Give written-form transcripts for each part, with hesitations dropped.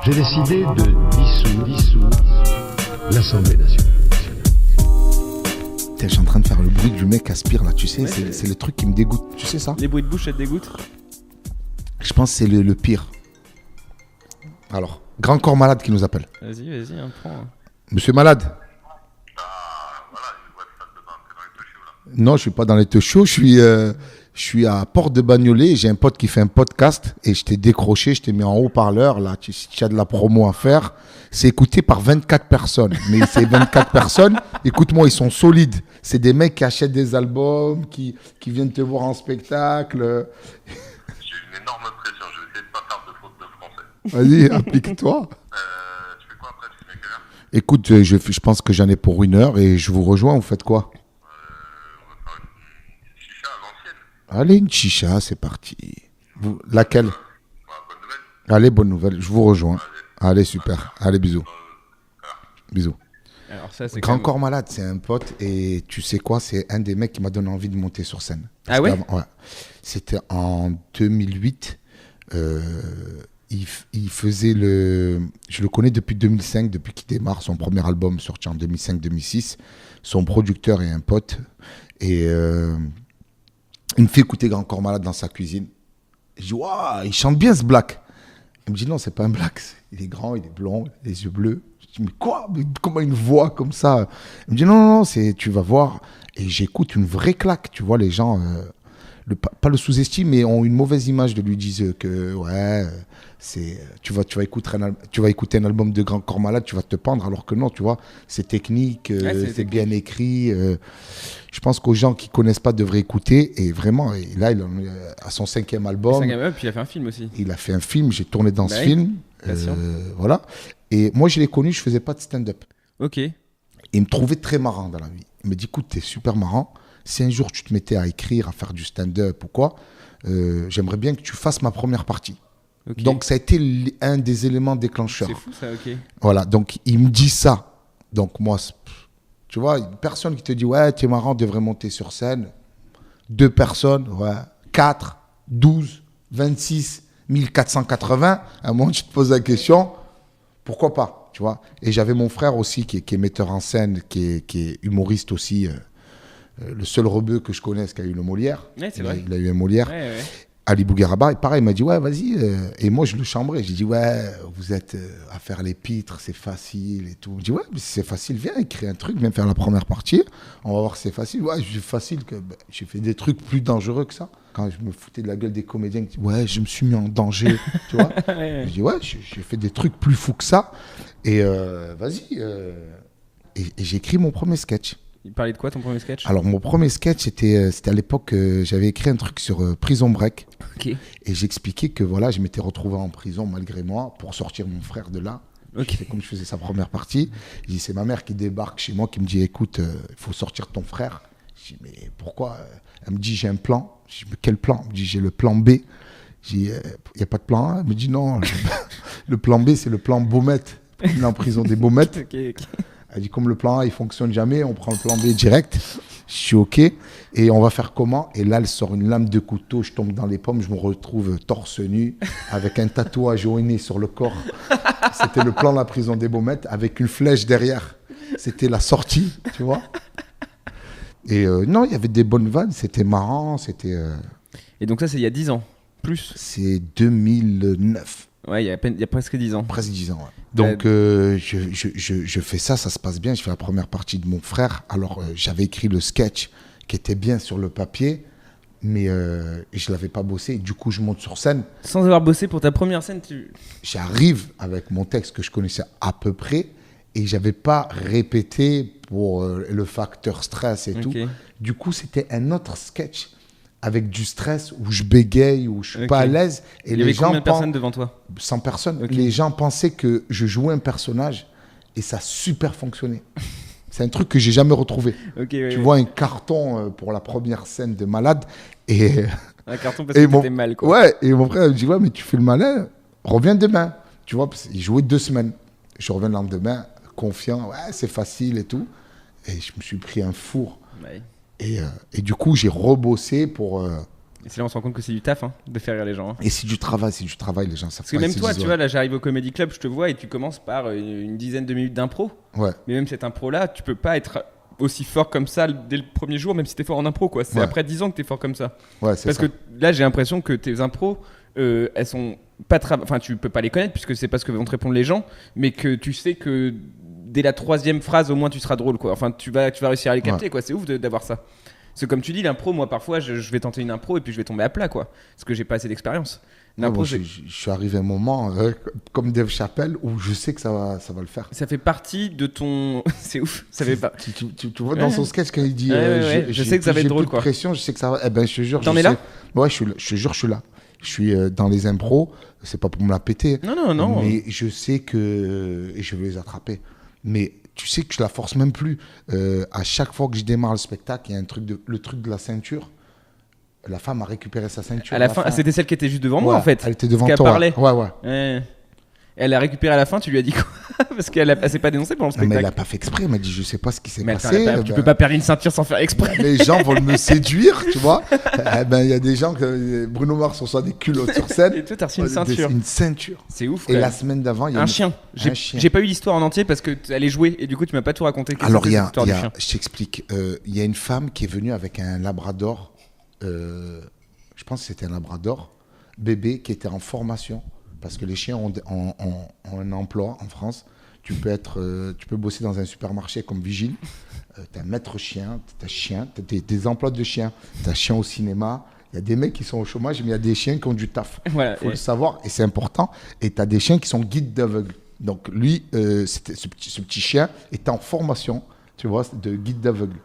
J'ai décidé de dissoudre l'Assemblée nationale. Je suis en train de faire le bruit du mec aspire là, tu sais, ouais, c'est le truc qui me dégoûte, tu sais ça? Les bruits de bouche, ça te dégoûte? Je pense que c'est le pire. Alors, Grand Corps Malade qui nous appelle. Vas-y, prends. Monsieur Malade. Voilà, je vois ça dedans, t'es dans les deux chiots là. Non, je suis pas dans les deux chiots, je suis à Porte de Bagnolet, j'ai un pote qui fait un podcast et je t'ai décroché, je t'ai mis en haut-parleur, là, si tu as de la promo à faire, c'est écouté par 24 personnes. Mais ces 24 personnes, écoute-moi, ils sont solides. C'est des mecs qui achètent des albums, qui viennent te voir en spectacle. J'ai une énorme pression, je vais essayer de pas faire de faute de français. Vas-y, applique-toi. Tu fais quoi après, tu fais quelle heure? Écoute, je pense que j'en ai pour 1 heure et je vous rejoins, vous faites quoi? On va faire une chicha à l'ancienne. Allez, une chicha, c'est parti. Laquelle? Bonne nouvelle. Allez, bonne nouvelle, je vous rejoins. Allez, super. Allez, bisous. Bisous. Alors ça, c'est Grand Corps Malade, c'est un pote et tu sais quoi, c'est un des mecs qui m'a donné envie de monter sur scène. Ah ouais? Ouais. C'était en 2008. Il faisait je le connais depuis 2005, depuis qu'il démarre son premier album sorti en 2005-2006. Son producteur est un pote et il me fait écouter Grand Corps Malade dans sa cuisine. Je dis waouh, il chante bien ce black. Il me dit non, c'est pas un black. Il est grand, il est blond, il a les yeux bleus. Je dis mais quoi? Mais comment une voix comme ça? Il me dit non, tu vas voir. Et j'écoute une vraie claque. Tu vois, les gens, pas le sous-estiment, mais ont une mauvaise image de lui, disent que ouais, tu vas écouter un album de Grand Corps Malade, tu vas te pendre, alors que non, tu vois, c'est technique, c'est bien écrit. Je pense qu'aux gens qui connaissent pas devraient écouter. Et vraiment, et là, il a son 5e album. Puis il a fait un film aussi. Il a fait un film, j'ai tourné dans ce film. Voilà. Et moi, je l'ai connu, je faisais pas de stand-up. Ok. Et il me trouvait très marrant dans la vie. Il me dit, écoute, t'es super marrant. Si un jour tu te mettais à écrire, à faire du stand-up ou quoi, j'aimerais bien que tu fasses ma première partie. Okay. Donc, ça a été un des éléments déclencheurs. C'est fou ça, ok. Voilà, donc il me dit ça. Donc moi, tu vois, une personne qui te dit, ouais, t'es marrant, devrais monter sur scène. 2 personnes, ouais, 4, 12, 26, 1480. À un moment, tu te poses la question, pourquoi pas, tu vois. Et j'avais mon frère aussi qui est metteur en scène, qui est humoriste aussi. Le seul rebeu que je connaisse qui a eu le Molière. Ouais, c'est vrai. Il a eu un Molière. Ouais. Ali Bougueraba, et pareil, il m'a dit, ouais, vas-y. Et moi, je le chambrais. J'ai dit, ouais, vous êtes à faire les pitres, c'est facile et tout. Il me dit, ouais, mais si c'est facile, viens écrire un truc, viens faire la première partie. On va voir si c'est facile. Ouais, c'est facile. J'ai fait des trucs plus dangereux que ça. Quand je me foutais de la gueule des comédiens, je dis, ouais, je me suis mis en danger. Tu vois. Je dis, ouais, j'ai fait des trucs plus fous que ça. Et vas-y. Et j'ai écrit mon premier sketch. Il parlait de quoi ton premier sketch? Alors mon premier sketch, c'était à l'époque, j'avais écrit un truc sur Prison Break. Okay. Et j'expliquais que voilà, je m'étais retrouvé en prison malgré moi pour sortir mon frère de là. Okay. C'est comme je faisais sa première partie. Je dis, c'est ma mère qui débarque chez moi, qui me dit, écoute, il faut sortir ton frère. Je dis, mais pourquoi? Elle me dit, j'ai un plan. Je dis, mais quel plan? Elle me dit, j'ai le plan B. Je dis, il n'y a pas de plan A? Elle me dit, non, le plan B, c'est le plan Baumette. Il est en prison des Baumettes. Okay. Elle dit, comme le plan A, il ne fonctionne jamais, on prend le plan B direct. Je suis OK. Et on va faire comment? Et là, elle sort une lame de couteau, je tombe dans les pommes, je me retrouve torse nu, avec un tatouage au nez sur le corps. C'était le plan de la prison des Baumettes, avec une flèche derrière. C'était la sortie, tu vois. Et non, il y avait des bonnes vannes, c'était marrant, c'était... Et donc ça, c'est il y a 10 ans, plus? C'est 2009. Ouais, il y a presque 10 ans. Presque 10 ans, ouais. Donc, je fais ça se passe bien. Je fais la première partie de mon frère. Alors, j'avais écrit le sketch qui était bien sur le papier, mais je ne l'avais pas bossé. Du coup, je monte sur scène. Sans avoir bossé pour ta première scène, J'arrive avec mon texte que je connaissais à peu près et je n'avais pas répété pour le facteur stress et tout. Du coup, c'était un autre sketch avec du stress, où je bégaye, où je suis pas à l'aise. Et il y avait combien de personnes devant toi? 100 personnes. Les gens pensaient que je jouais un personnage et ça a super fonctionné. C'est un truc que j'ai jamais retrouvé. Tu vois un carton pour la première scène de Malade et un carton parce que t'étais mal, quoi. Ouais, et mon frère me dit, ouais, mais tu fais le malin, reviens demain. Tu vois, il jouait 2 semaines. Je reviens le lendemain, confiant, ouais, c'est facile et tout. Et je me suis pris un four. Ouais. Et du coup, j'ai rebossé pour Et c'est là on se rend compte que c'est du taf, de faire rire les gens. Et c'est du travail, les gens savent. Parce que même toi, tu vois, là j'arrive au Comedy Club, je te vois et tu commences par une dizaine de minutes d'impro. Ouais. Mais même cette impro-là, tu peux pas être aussi fort comme ça dès le premier jour, même si t'es fort en impro, quoi. C'est après 10 ans que t'es fort comme ça. Ouais, c'est Parce ça. que là, j'ai l'impression que tes impros, elles sont pas enfin, tu peux pas les connaître puisque c'est pas ce que vont te répondre les gens, mais que tu sais que dès la 3e phrase, au moins, tu seras drôle, quoi. Enfin, tu vas réussir à les capter, quoi. C'est ouf d'avoir ça. Parce que comme tu dis, l'impro, moi, parfois, je vais tenter une impro et puis je vais tomber à plat, quoi. Parce que j'ai pas assez d'expérience. L'impro, je suis arrivé à un moment, comme Dave Chappelle, où je sais que ça va le faire. Ça fait partie de ton... C'est ouf. Ça fait pas... Tu vois dans son sketch quand il dit je sais que ça va être drôle, quoi. Pression, je sais que ça va... Eh ben, je te jure, T'en es là ? Ouais, je te jure, je suis là. Je suis dans les impros, c'est pas pour me la péter. Non. Mais je sais que... Et je vais les attraper. Mais tu sais que je la force même plus. À chaque fois que je démarre le spectacle, il y a le truc de la ceinture. La femme a récupéré sa ceinture. À la fin, c'était celle qui était juste devant moi, en fait. Elle était devant toi. Elle parlait. Ouais. Elle a récupéré à la fin, tu lui as dit quoi? Parce qu'elle s'est pas dénoncée pendant le spectacle. Mais elle a pas fait exprès, elle m'a dit je sais pas ce qui s'est passé. Tu peux pas perdre une ceinture sans faire exprès. Les gens veulent me séduire, tu vois. Il y a des gens que Bruno Mars reçoit des culottes sur scène. Et toi t'as reçu une ceinture. Une ceinture. C'est ouf. Et la semaine d'avant, il y a un chien. J'ai pas eu l'histoire en entier parce que elle est jouée et du coup tu m'as pas tout raconté. Alors je t'explique. Il y a une femme qui est venue avec un labrador. Je pense que c'était un labrador bébé qui était en formation. Parce que les chiens ont un emploi en France. Tu peux bosser dans un supermarché comme vigile. Tu as un maître chien, tu as des emplois de chiens. Tu as chien au cinéma. Il y a des mecs qui sont au chômage, mais il y a des chiens qui ont du taf. Il faut le savoir et c'est important. Et tu as des chiens qui sont guides d'aveugles. Donc lui, ce petit chien est en formation, tu vois, de guide d'aveugle.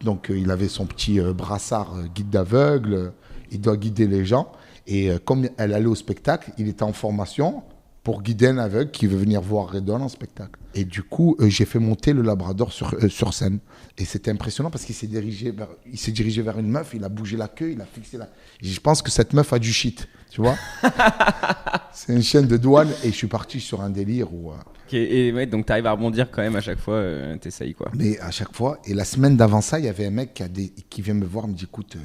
Donc il avait son petit brassard guide d'aveugle. Il doit guider les gens. Et comme elle allait au spectacle, il était en formation pour guider un aveugle qui veut venir voir Redon en spectacle. Et du coup, j'ai fait monter le labrador sur scène. Et c'était impressionnant parce qu'il s'est dirigé vers une meuf, il a bougé la queue, il a fixé la... Et je pense que cette meuf a du shit, tu vois. C'est une chaîne de douane et je suis parti sur un délire où... Et ouais, donc tu arrives à rebondir quand même à chaque fois, t'essayes quoi. Mais à chaque fois. Et la semaine d'avant ça, il y avait un mec qui vient me voir, me dit écoute...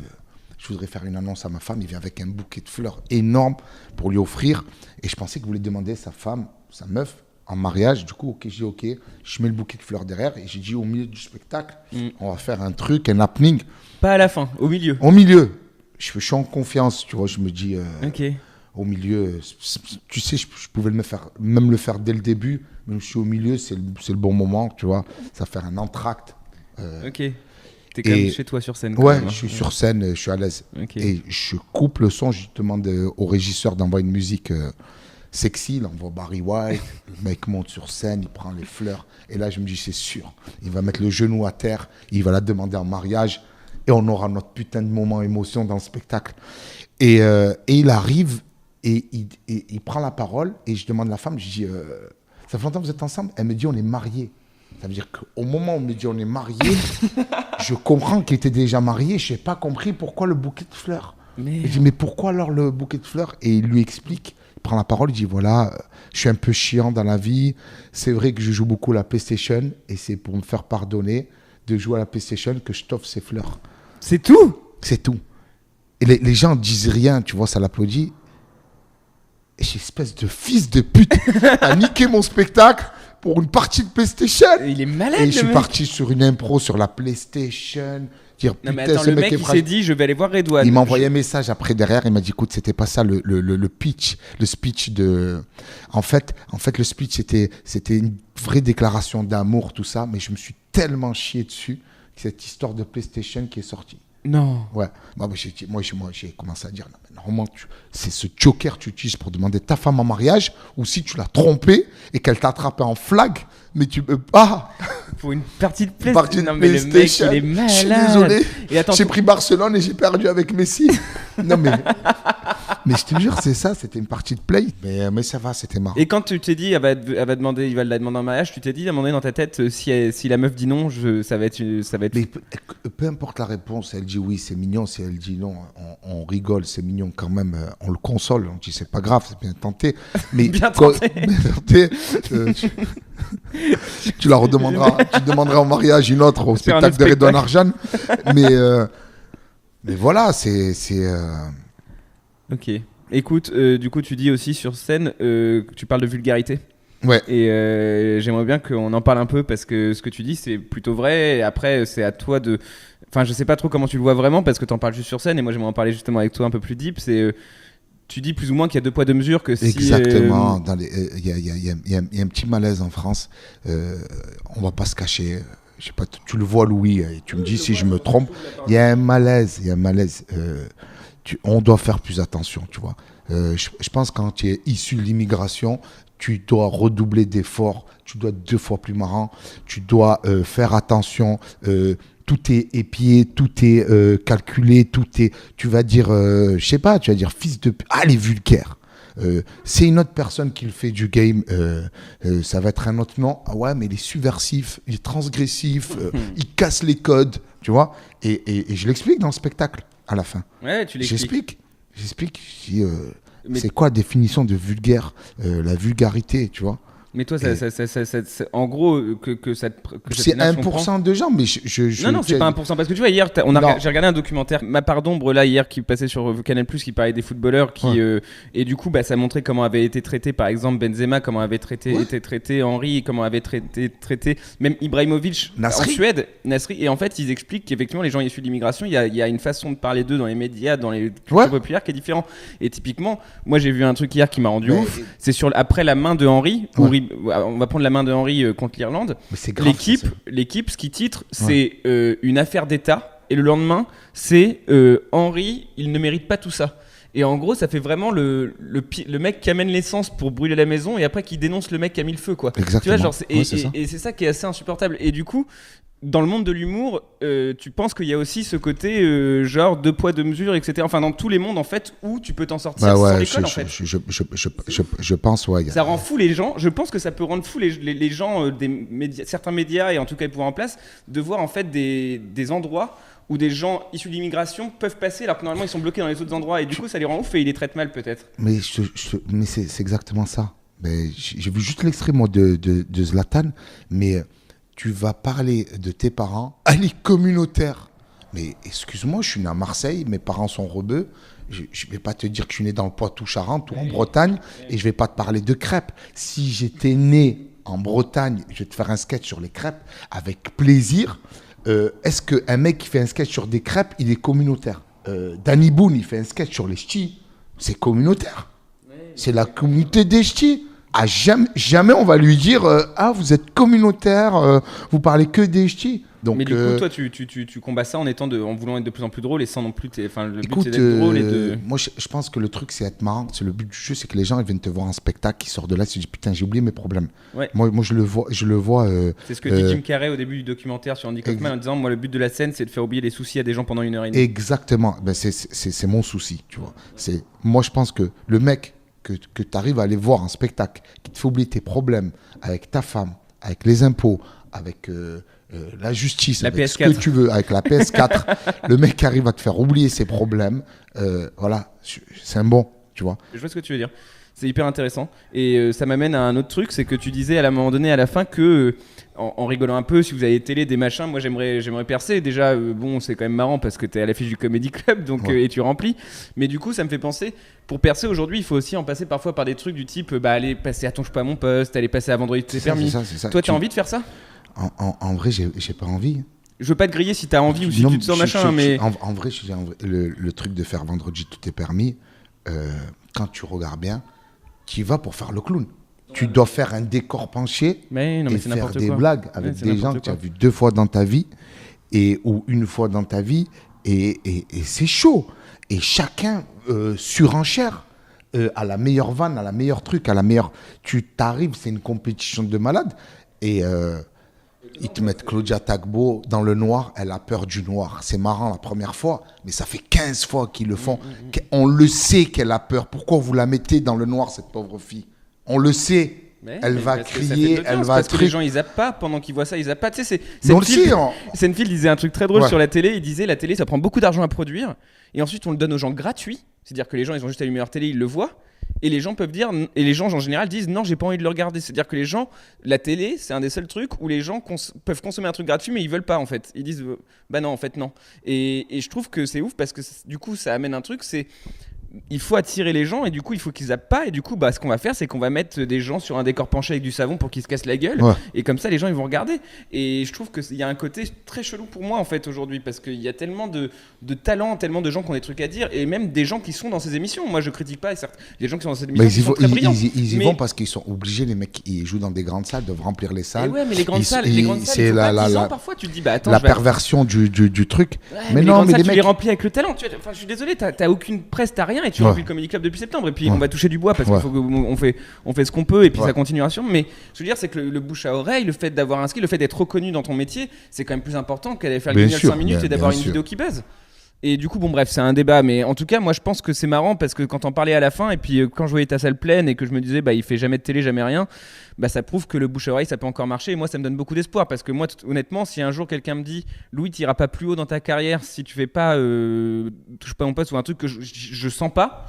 je voudrais faire une annonce à ma femme. Il vient avec un bouquet de fleurs énorme pour lui offrir. Et je pensais qu'il voulait demander sa femme, sa meuf, en mariage. Du coup, j'ai dit OK. Je mets le bouquet de fleurs derrière. Et j'ai dit au milieu du spectacle, on va faire un truc, un happening. Pas à la fin, au milieu. Au milieu. Je suis en confiance, tu vois. Je me dis, OK. Au milieu, tu sais, je pouvais même le faire dès le début. Mais je suis au milieu, c'est le bon moment, tu vois. Ça va faire un entracte. OK. T'es quand même chez toi sur scène. Ouais, je suis sur scène, je suis à l'aise. Okay. Et je coupe le son, je demande au régisseur d'envoyer une musique sexy. Il envoie Barry White, le mec monte sur scène, il prend les fleurs. Et là, je me dis, c'est sûr, il va mettre le genou à terre, il va la demander en mariage. Et on aura notre putain de moment émotion dans le spectacle. Et il arrive et il prend la parole. Et je demande à la femme, je dis, ça fait longtemps que vous êtes ensemble? Elle me dit, on est mariés. Ça veut dire qu'au moment où on me dit on est mariés, je comprends qu'il était déjà marié. Je n'ai pas compris pourquoi le bouquet de fleurs. Je dis mais pourquoi alors le bouquet de fleurs? Et il lui explique, il prend la parole, il dit voilà, je suis un peu chiant dans la vie. C'est vrai que je joue beaucoup à la PlayStation et c'est pour me faire pardonner de jouer à la PlayStation que je t'offre ces fleurs. C'est tout? C'est tout. Et les gens disent rien, tu vois, ça l'applaudit. Et j'ai espèce de fils de pute à niquer mon spectacle pour une partie de PlayStation. Il est malade. Et je suis parti sur une impro sur la PlayStation. Dire, non, mais attends, le mec il s'est dit je vais aller voir Redouane. Il m'a envoyé un message après derrière. Il m'a dit écoute, c'était pas ça le pitch. Le speech de. En fait le speech c'était une vraie déclaration d'amour, tout ça. Mais je me suis tellement chié dessus que cette histoire de PlayStation qui est sortie. Non. Ouais. Moi, j'ai commencé à dire, non, mais normalement, c'est ce joker que tu utilises pour demander ta femme en mariage, ou si tu l'as trompée et qu'elle t'a attrapé en flag, mais tu peux pas. Pour une partie de PlayStation. Non, mais le mec, il est malade. Je suis désolé. Et attends, j'ai pris Barcelone et j'ai perdu avec Messi. Non, mais je te jure, c'est ça, c'était une partie de play. Mais ça va, c'était marrant. Et quand tu t'es dit, il va la demander en mariage, tu t'es dit à un moment donné dans ta tête, si la meuf dit non, ça va être. Mais peu importe la réponse, elle dit oui, c'est mignon. Si elle dit non, on rigole, c'est mignon quand même. On le console, on dit c'est pas grave, c'est bien tenté. Mais bien tenté. Tu la redemanderas, tu demanderas en mariage une autre au spectacle de Redouane Arjan. Mais voilà, c'est Ok. Écoute, du coup, tu dis aussi sur scène, tu parles de vulgarité. Ouais. Et j'aimerais bien qu'on en parle un peu parce que ce que tu dis, c'est plutôt vrai. Et après, c'est à toi de. Enfin, je sais pas trop comment tu le vois vraiment parce que t'en parles juste sur scène. Et moi, j'aimerais en parler justement avec toi un peu plus deep. C'est. Tu dis plus ou moins qu'il y a 2 poids 2 mesures que si. Exactement. Il y a un petit malaise en France. On va pas se cacher. Je sais pas, tu le vois, Louis, et tu me dis si je me trompe. Il y a un malaise. On doit faire plus attention, tu vois. Je pense que quand tu es issu de l'immigration, tu dois redoubler d'efforts, tu dois être 2 fois plus marrant, tu dois faire attention, tout est épié, tout est calculé, tu vas dire, je sais pas, tu vas dire fils de... Ah, les vulgaires. C'est une autre personne qui le fait du game, ça va être un autre nom. Ah ouais, mais il est subversif, il est transgressif, il casse les codes, tu vois. Et je l'explique dans le spectacle, à la fin. Ouais, tu l'expliques. J'explique. Je dis, c'est quoi la définition de vulgaire, la vulgarité, tu vois. Mais toi, en gros, que cette c'est nation 1% prend... de gens, mais Non, c'est pas 1%. Parce que tu vois, hier, j'ai regardé un documentaire, Ma part d'ombre, là, hier, qui passait sur Canal+, qui parlait des footballeurs, et du coup, ça montrait comment avait été traité, par exemple, Benzema, comment avait été traité Henry, comment avait traité même Ibrahimovic Nasri. En Suède, Nasri. Et en fait, ils expliquent qu'effectivement, les gens issus de l'immigration, il y a une façon de parler d'eux dans les médias, dans les cultures populaires qui est différente. Et typiquement, moi, j'ai vu un truc hier qui m'a rendu ouf. C'est après la main de Henry, on va prendre la main de Henry contre l'Irlande. L'équipe, ce qui titre, c'est une affaire d'État. Et le lendemain, c'est Henry, il ne mérite pas tout ça. Et en gros, ça fait vraiment le mec qui amène l'essence pour brûler la maison et après qui dénonce le mec qui a mis le feu, quoi. Exactement. Tu vois, genre, et c'est ça qui est assez insupportable. Et du coup, dans le monde de l'humour, tu penses qu'il y a aussi ce côté genre 2 poids 2 mesures, etc. Enfin, dans tous les mondes en fait où tu peux t'en sortir sans l'école en fait. Je pense, ouais. Ça rend fou les gens. Je pense que ça peut rendre fou les gens certains médias et en tout cas les pouvoirs en place de voir en fait des endroits où des gens issus de l'immigration peuvent passer alors que normalement ils sont bloqués dans les autres endroits et du coup ça les rend ouf et ils les traitent mal peut-être. Mais c'est exactement ça. Mais j'ai vu juste l'extrait moi de Zlatan, mais tu vas parler de tes parents, elle est communautaire. Mais excuse-moi, je suis né à Marseille, mes parents sont rebeux. Je ne vais pas te dire que je suis né dans le Poitou-Charentes ou en Bretagne et je ne vais pas te parler de crêpes. Si j'étais né en Bretagne, je vais te faire un sketch sur les crêpes avec plaisir. Est-ce qu'un mec qui fait un sketch sur des crêpes, il est communautaire? Danny Boone, il fait un sketch sur les ch'tis, c'est communautaire. C'est la communauté des ch'tis. À jamais on va lui dire vous êtes communautaire, vous parlez que des ch'tis. Donc, mais du coup, toi, tu combats ça en voulant être de plus en plus drôle et sans non plus. Le but, c'est d'être drôle et de. Moi, je pense que le truc, c'est être marrant. C'est le but du jeu, c'est que les gens ils viennent te voir un spectacle, ils sortent de là, ils se disent putain, j'ai oublié mes problèmes. Ouais. Moi, je le vois. C'est ce que dit Jim Carrey au début du documentaire sur Andy Kaufman en disant moi, le but de la scène, c'est de faire oublier les soucis à des gens pendant 1h30. Exactement. Ben, c'est mon souci, tu vois. Moi, je pense que le mec que tu arrives à aller voir un spectacle qui te fait oublier tes problèmes avec ta femme, avec les impôts, avec la justice, la avec PS4. Ce que tu veux, avec la PS4, le mec qui arrive à te faire oublier ses problèmes, voilà, c'est un bon, tu vois. Je vois ce que tu veux dire. C'est hyper intéressant. Et ça m'amène à un autre truc, c'est que tu disais à un moment donné, à la fin, que en rigolant un peu, si vous avez télé, des machins, moi j'aimerais percer. Déjà, bon, c'est quand même marrant parce que t'es à l'affiche du Comedy Club, donc, et tu remplis. Mais du coup, ça me fait penser, pour percer aujourd'hui, il faut aussi en passer parfois par des trucs du type, aller passer à Touche pas à mon poste, aller passer à Vendredi c'est permis. C'est ça. Toi, t'as envie de faire ça? En vrai, j'ai pas envie. Je veux pas te griller si t'as envie ou si tu te sens machin, mais... En vrai, le truc de faire Vendredi tout est permis, quand tu regardes bien, tu y vas pour faire le clown. Tu dois faire un décor penché et faire des blagues avec des gens que tu as vus 2 fois dans ta vie ou une fois dans ta vie et c'est chaud. Et chacun surenchère à la meilleure vanne, à la meilleure truc, à la meilleure... Tu t'arrives, c'est une compétition de malade et... ils te mettent Claudia Tagbo dans le noir, elle a peur du noir. C'est marrant la première fois, mais ça fait 15 fois qu'ils le font. On le sait qu'elle a peur. Pourquoi vous la mettez dans le noir, cette pauvre fille? On le sait. Elle va crier, elle va... Parce que les gens, ils zappent pas. Pendant qu'ils voient ça, ils zappent pas. Tu sais, Seinfeld disait un truc très drôle sur la télé. Il disait, la télé, ça prend beaucoup d'argent à produire. Et ensuite, on le donne aux gens gratuit. C'est-à-dire que les gens, ils ont juste allumé leur télé, ils le voient. Et les gens peuvent dire, et les gens en général disent non, j'ai pas envie de le regarder. C'est-à-dire que les gens, la télé, c'est un des seuls trucs où les gens peuvent consommer un truc gratuit, mais ils veulent pas en fait. Ils disent bah non, en fait non. Et je trouve que c'est ouf parce que du coup, ça amène un truc, c'est il faut attirer les gens et du coup il faut qu'ils zappent pas et du coup ce qu'on va faire c'est qu'on va mettre des gens sur un décor penché avec du savon pour qu'ils se cassent la gueule et comme ça les gens ils vont regarder et je trouve qu'il y a un côté très chelou pour moi en fait aujourd'hui parce qu'il y a tellement de talents, tellement de gens qui ont des trucs à dire et même des gens qui sont dans ces émissions. Moi je critique pas certes les gens qui sont dans ces émissions qui sont très brillants. Ils y vont parce qu'ils sont obligés, les mecs qui jouent dans des grandes salles doivent remplir les salles. Et ouais mais les grandes salles c'est parfois tu te dis attends la perversion du truc. Ouais, mais non mais les mecs tu les remplis avec le talent. Enfin je suis désolé t'as aucune presse, t'as rien et tu remplis le Comedy Club depuis septembre et puis on va toucher du bois parce qu'il faut qu'on fait ce qu'on peut et puis ça continuation. Mais ce que je veux dire c'est que le bouche à oreille, le fait d'avoir un skill, le fait d'être reconnu dans ton métier, c'est quand même plus important qu'aller faire le guignol 5 minutes et d'avoir une vidéo qui buzz. Et du coup, bon bref, c'est un débat, mais en tout cas, moi je pense que c'est marrant parce que quand on parlait à la fin, et puis quand je voyais ta salle pleine et que je me disais, il fait jamais de télé, jamais rien, ça prouve que le bouche à oreille ça peut encore marcher. Et moi, ça me donne beaucoup d'espoir parce que moi, honnêtement, si un jour quelqu'un me dit, Louis, tu iras pas plus haut dans ta carrière si tu fais pas touche pas mon poste ou un truc que je sens pas,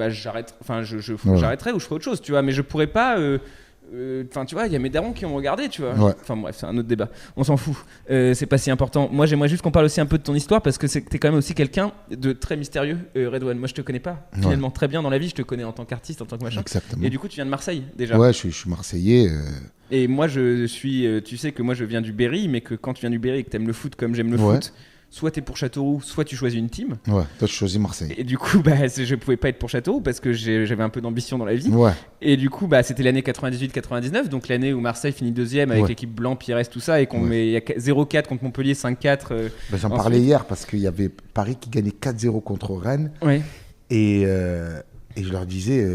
j'arrête, j'arrêterai ou je ferai autre chose, tu vois, mais je pourrais pas. Tu vois, il y a mes darons qui ont regardé, tu vois. Enfin bref, c'est un autre débat. On s'en fout. C'est pas si important. Moi, j'aimerais juste qu'on parle aussi un peu de ton histoire parce que t'es quand même aussi quelqu'un de très mystérieux, Redouane. Moi, je te connais pas finalement très bien dans la vie. Je te connais en tant qu'artiste, en tant que machin. Exactement. Et du coup, tu viens de Marseille déjà. Ouais, je suis marseillais. Et moi, je suis. Tu sais que moi, je viens du Berry, mais que quand tu viens du Berry et que t'aimes le foot comme j'aime le foot. Soit t'es pour Châteauroux, soit tu choisis une team. Ouais, toi tu choisis Marseille. Et du coup, je pouvais pas être pour Châteauroux parce que j'avais un peu d'ambition dans la vie. Ouais. Et du coup, c'était l'année 98-99, donc l'année où Marseille finit deuxième avec l'équipe Blanc, Pires, tout ça, et qu'on met 0-4 contre Montpellier, 5-4. J'en parlais hier parce qu'il y avait Paris qui gagnait 4-0 contre Rennes. Ouais. Et je leur disais,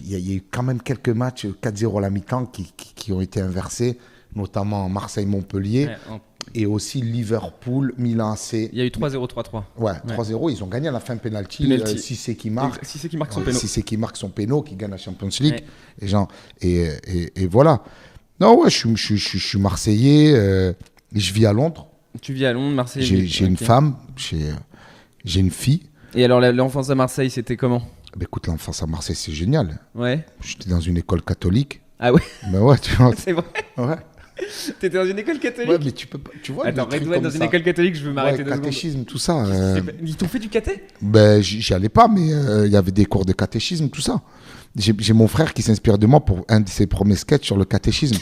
il y a eu quand même quelques matchs 4-0 à la mi-temps qui ont été inversés, notamment Marseille-Montpellier. Ouais, et aussi Liverpool, Milan AC. Il y a eu 3-0, 3-3. Ouais, 3-0. Ils ont gagné à la fin penalty. Cissé qui marque. Cissé qui marque son péno. Cissé qui marque son péno, qui gagne la Champions League. Ouais. Et voilà. Non, ouais, je suis Marseillais. Je vis à Londres. Tu vis à Londres, Marseille. J'ai une femme, j'ai une fille. Et alors, l'enfance à Marseille, c'était comment ? Écoute, l'enfance à Marseille, c'est génial. Ouais. J'étais dans une école catholique. Ah ouais ? Ben ouais, tu vois. C'est vrai ? Ouais. T'étais dans une école catholique ? Ouais, mais tu peux pas. Tu vois. Attends, Redouane dans une école catholique, je veux m'arrêter de catéchisme, tout ça. Ils t'ont fait du caté ? Ben, j'y allais pas, mais il y avait des cours de catéchisme, tout ça. J'ai mon frère qui s'inspire de moi pour un de ses premiers sketchs sur le catéchisme.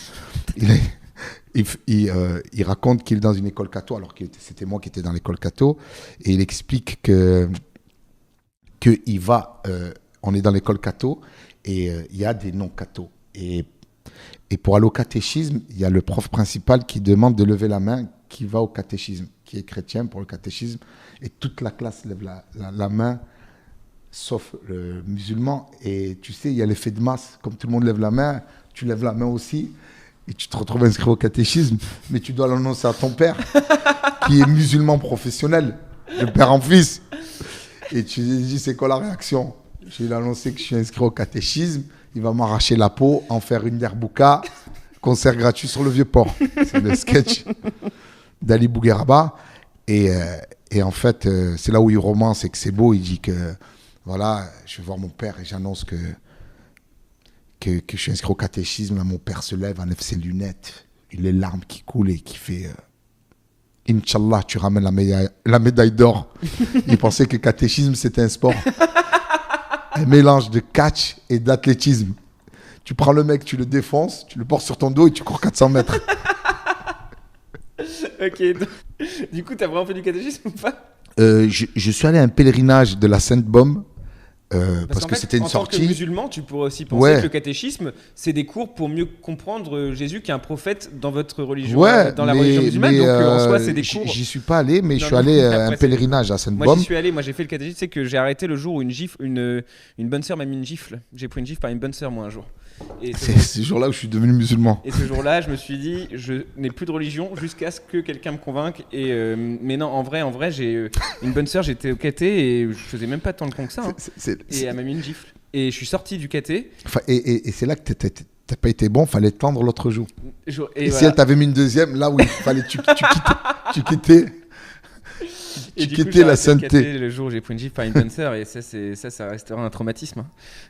Il raconte qu'il est dans une école catho, alors que c'était moi qui étais dans l'école catho, et il explique que il va. On est dans l'école catho et il y a des non-cathos. Et pour aller au catéchisme, il y a le prof principal qui demande de lever la main qui va au catéchisme, qui est chrétien pour le catéchisme. Et toute la classe lève la main, sauf le musulman. Et tu sais, il y a l'effet de masse. Comme tout le monde lève la main, tu lèves la main aussi. Et tu te retrouves inscrit au catéchisme. Mais tu dois l'annoncer à ton père, qui est musulman professionnel, de père en fils. Et tu lui dis, c'est quoi la réaction ? Je lui ai annoncé que je suis inscrit au catéchisme. Il va m'arracher la peau, en faire une derbouka, concert gratuit sur le Vieux-Port. C'est le sketch d'Ali Bougueraba. Et en fait, c'est là où il romance et que c'est beau. Il dit que, voilà, je vais voir mon père et j'annonce que je suis inscrit au catéchisme. Là, mon père se lève, enlève ses lunettes. Il a les larmes qui coulent et qui fait... Inch'Allah, tu ramènes la médaille d'or. Il pensait que le catéchisme, c'était un sport. Un mélange de catch et d'athlétisme. Tu prends le mec, tu le défonces, tu le portes sur ton dos et tu cours 400 mètres. Ok. Du coup, t'as vraiment fait du catéchisme ou pas ? Je suis allé à un pèlerinage de la Sainte-Baume parce que fait, c'était une sortie. En tant que musulman, tu pourrais aussi penser que le catéchisme, c'est des cours pour mieux comprendre Jésus qui est un prophète dans votre religion, dans la religion musulmane. Donc en soi, c'est des cours. J'y suis pas allé, mais je suis allé à un pèlerinage à Sainte-Baume. Moi, j'y suis allé. Moi, j'ai fait le catéchisme. C'est que j'ai arrêté le jour où une bonne sœur m'a mis une gifle. J'ai pris une gifle par une bonne sœur, moi, un jour. C'est ce jour-là où je suis devenu musulman. Et ce jour-là, je me suis dit, je n'ai plus de religion jusqu'à ce que quelqu'un me convainque. Mais non, en vrai, j'ai une bonne sœur, j'étais au caté et je faisais même pas tant de con que ça. Et elle m'a mis une gifle. Et je suis sorti du caté. Et c'est là que t'as pas été bon, fallait tendre l'autre joue. Et voilà. Si elle t'avait mis une deuxième, là oui, fallait tu quittais. Et tu quittais la sainteté. Le jour où j'ai pris une gifle par une bonne sœur, et ça restera un traumatisme. Hein.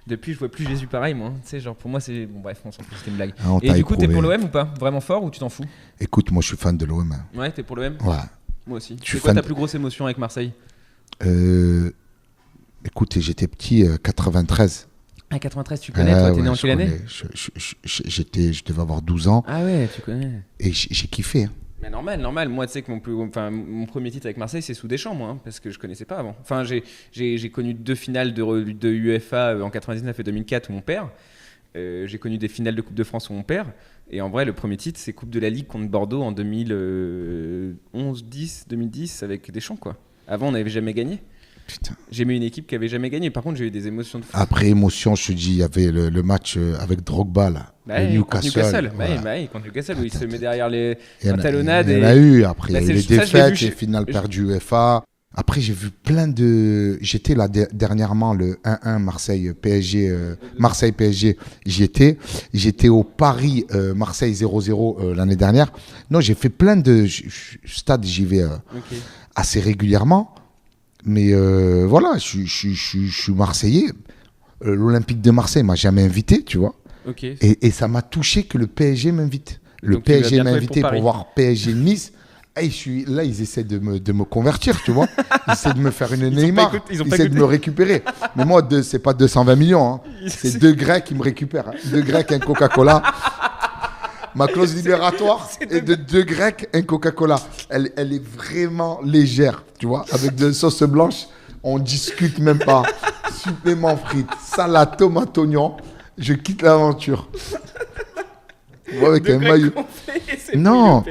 Depuis, je vois plus Jésus pareil, moi. Tu sais, genre pour moi, c'est bon, bref, on s'en fout, c'était une blague. Et du coup, t'es pour l'OM ou pas ? Vraiment fort ou tu t'en fous ? Écoute, moi, je suis fan de l'OM. Ouais, t'es pour l'OM ? Ouais. Moi aussi. C'est quoi ta plus grosse émotion avec Marseille ? Écoute, j'étais petit, 93. Ah, 93, tu connais, toi, t'es né en quelle année? Je devais avoir 12 ans Ah ouais, tu connais. et j'ai kiffé. Hein. Mais normal. Moi, tu sais que mon premier titre avec Marseille, c'est sous Deschamps, moi, hein, parce que je connaissais pas avant. Enfin, j'ai connu 2 finales de UEFA en 99 et 2004 où mon père. J'ai connu des finales de Coupe de France où mon père. Et en vrai, le premier titre, c'est Coupe de la Ligue contre Bordeaux en 2010 avec Deschamps, quoi. Avant, on n'avait jamais gagné. Putain. J'aimais une équipe qui avait jamais gagné. Par contre, j'ai eu des émotions de fou. Après émotion, je te dis, il y avait le match avec Drogba, là. Le Newcastle. Ouais, contre Newcastle, où il se met derrière les Il y en talonnades. a eu. Après, il y a eu les ça, je l'ai défaites, vu les finales perdues UEFA. Après, j'ai vu plein de. J'étais là dernièrement, le 1-1 Marseille-PSG. Marseille-PSG, j'y étais. J'étais au Paris Marseille 0-0 l'année dernière. Non, j'ai fait plein de stades, j'y vais assez régulièrement. Mais voilà, je suis Marseillais. L'Olympique de Marseille m'a jamais invité, tu vois. Okay. Et ça m'a touché que le PSG m'invite. Le Donc, tu vas PSG m'a bientôt invité être pour pour voir PSG Nice. Et là, ils essaient de me convertir, tu vois. Ils essaient de me faire une Neymar. Ils essaient de me récupérer. Mais moi, c'est pas 220 millions. Hein. C'est 2 Grecs qui me récupèrent. Hein. 2 Grecs, un Coca-Cola. Ma clause libératoire est de 2 Grecs, un Coca-Cola. Elle est vraiment légère, tu vois. Avec de la sauce blanche, on discute même pas. Supplément frites, salade, tomate, oignon. Je quitte l'aventure. Moi, avec un maillot. Non.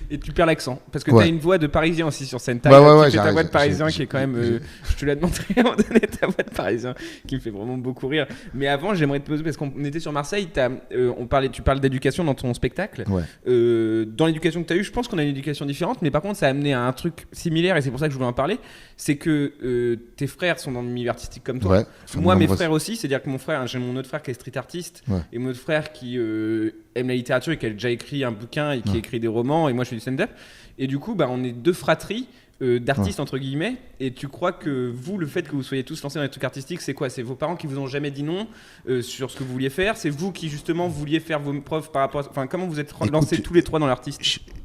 Et tu perds l'accent. Parce que Ouais. t'as une voix de Parisien aussi sur scène. Ouais, Tu fais ta j'arrive, voix de Parisien j'ai- qui est quand même. Je te l'ai montré à un moment donné, ta voix de Parisien qui me fait vraiment beaucoup rire. Mais avant, j'aimerais te poser, parce qu'on était sur Marseille, tu parles d'éducation dans ton spectacle. Ouais. Dans l'éducation que tu as eue, je pense qu'on a une éducation différente, mais par contre, ça a amené à un truc similaire et c'est pour ça que je voulais en parler. C'est que tes frères sont dans le milieu artistique comme toi. Ouais. Moi, mes frères aussi, c'est-à-dire que j'ai mon autre frère qui est street artiste Ouais. et mon autre frère qui aime la littérature et qui a déjà écrit un bouquin et qui écrit des romans et moi je fais du stand-up. Et du coup, on est 2 fratries d'artistes entre guillemets. Et tu crois que vous, le fait que vous soyez tous lancés dans les trucs artistiques, c'est quoi? C'est vos parents qui vous ont jamais dit non sur ce que vous vouliez faire? C'est vous qui justement vouliez faire vos preuves par rapport à... Enfin, comment vous êtes lancés tous les 3 dans l'artiste?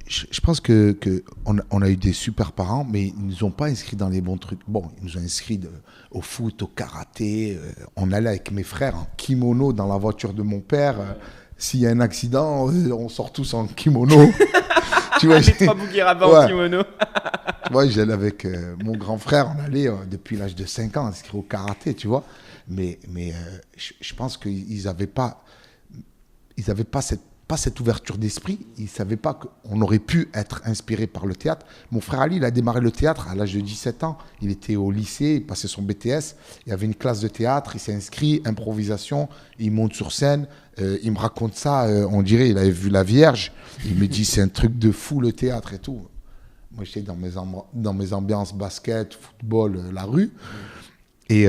Je pense que on a eu des super parents, mais ils nous ont pas inscrits dans les bons trucs. Bon, ils nous ont inscrits au foot, au karaté. On allait avec mes frères en kimono dans la voiture de mon père. S'il y a un accident, on sort tous en kimono. Tu vois, Les 3 bouguiers rabbins en kimono. Tu vois, j'allais avec mon grand frère, on allait depuis l'âge de 5 ans inscrire au karaté, tu vois. Mais je pense qu'ils n'avaient pas cette ouverture d'esprit. Ils ne savaient pas qu'on aurait pu être inspiré par le théâtre. Mon frère Ali, il a démarré le théâtre à l'âge de 17 ans. Il était au lycée, il passait son BTS. Il y avait une classe de théâtre, il s'est inscrit, improvisation, il monte sur scène. Il me raconte ça, on dirait il avait vu la Vierge. Il me dit c'est un truc de fou le théâtre et tout. Moi j'étais dans mes ambiances basket, football, la rue. Et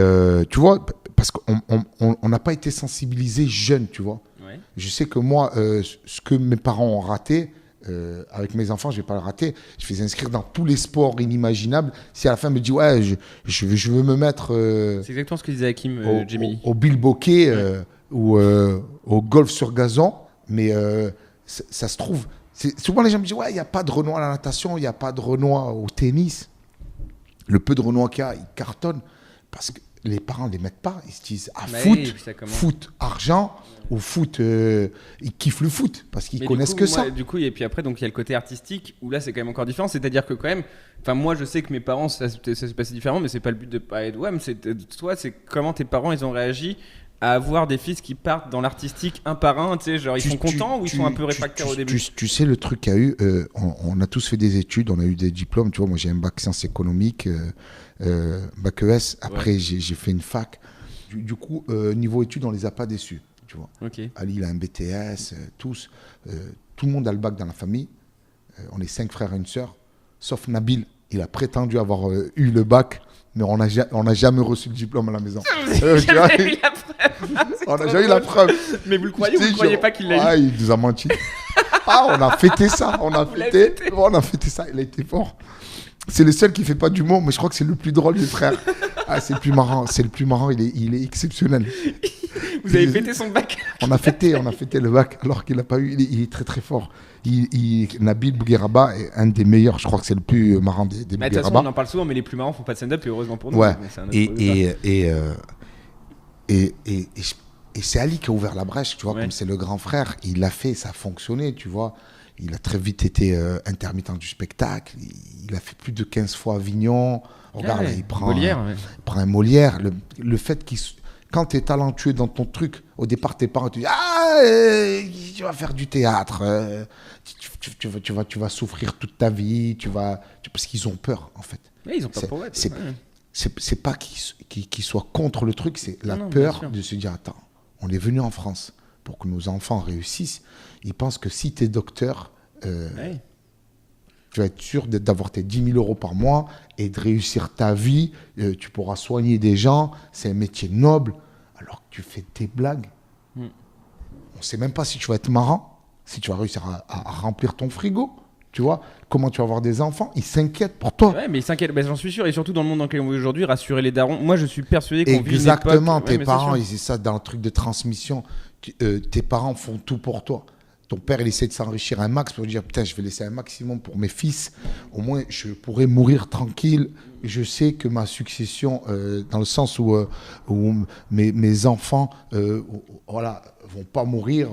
tu vois, parce qu'on n'a pas été sensibilisés jeunes, tu vois. Ouais. Je sais que moi, ce que mes parents ont raté, avec mes enfants, je ne vais pas le rater. Je faisais inscrire dans tous les sports inimaginables. Si à la fin, me dit, ouais, je veux me mettre C'est exactement ce que disait Hakim Djemili. au bilboquet ou au golf sur gazon, mais ça se trouve. Souvent, les gens me disent, ouais, il n'y a pas de Renoir à la natation, il n'y a pas de Renoir au tennis. Le peu de Renoir qu'il y a, il cartonne parce que les parents ne les mettent pas. Ils se disent, foot, argent. Au foot, ils kiffent le foot parce qu'ils connaissent ça. Du coup, et puis après, donc il y a le côté artistique où là, c'est quand même encore différent. C'est-à-dire que quand même, enfin moi, je sais que mes parents, ça s'est passé différemment, mais c'est pas le but de parler de WAM. Toi, c'est comment tes parents, ils ont réagi à avoir des fils qui partent dans l'artistique un par un. Tu sais, genre ils sont contents ou ils sont un peu réfractaires au début? Tu sais le truc qu'il y a eu, on a tous fait des études, on a eu des diplômes. Tu vois, moi j'ai un bac sciences économiques, bac ES. Après, j'ai fait une fac. Du coup, niveau études, on les a pas déçus. Tu vois. Okay. Ali, il a un BTS, tous. Tout le monde a le bac dans la famille. On est 5 frères et une sœur. Sauf Nabil, il a prétendu avoir eu le bac, mais on n'a jamais reçu le diplôme à la maison. On n'a jamais eu la preuve. Mais vous le croyez ou vous ne croyez pas qu'il l'a eu? Ah, il nous a menti. On a fêté ça. On a fêté ça. Il a été fort. C'est le seul qui ne fait pas d'humour, mais je crois que c'est le plus drôle des frères. C'est le plus marrant. Il est exceptionnel. Vous avez fêté son bac. On a fêté le bac alors qu'il n'a pas eu. Il est très très fort. Nabil Bougueraba est un des meilleurs. Je crois que c'est le plus marrant des Mais de toute façon, Bougueraba. on en parle souvent, mais les plus marrants font pas de stand-up et heureusement pour nous. Ouais. Mais c'est un autre débat. Et c'est Ali qui a ouvert la brèche, tu vois, Ouais. comme c'est le grand frère. Il l'a fait, ça a fonctionné, tu vois. Il a très vite été intermittent du spectacle. Il a fait plus de 15 fois Avignon. Regarde, Ah là, ouais, il prend Molière, un, ouais. il prend un Molière. Le fait qu'il... Quand tu es talentueux dans ton truc, au départ, tes parents te disent « Ah, tu vas faire du théâtre, tu vas souffrir toute ta vie, parce qu'ils ont peur, en fait. Ouais, ils ont pas C'est- pour être. c'est- Ouais. C'est pas qu'ils soient contre le truc, c'est la Non, bien peur sûr. de se dire « Attends, on est venu en France pour que nos enfants réussissent. » Ils pensent que si tu es docteur, Ouais. tu vas être sûr d'avoir tes 10 000 euros par mois et de réussir ta vie. Tu pourras soigner des gens. C'est un métier noble. Alors que tu fais tes blagues. Mm. On ne sait même pas si tu vas être marrant, si tu vas réussir à remplir ton frigo. Tu vois, comment tu vas avoir des enfants. Ils s'inquiètent pour toi. Ouais, mais ils s'inquiètent, j'en suis sûr, et surtout dans le monde dans lequel on vit aujourd'hui, rassurer les darons. Moi, je suis persuadé qu'on vit une Exactement, époque- tes Ouais, mais c'est parents, sûr. c'est ça dans le truc de transmission. Tes parents font tout pour toi. Ton père, il essaie de s'enrichir un max pour dire putain, je vais laisser un maximum pour mes fils. Au moins, je pourrai mourir tranquille. Je sais que ma succession, dans le sens où mes enfants, voilà, vont pas mourir.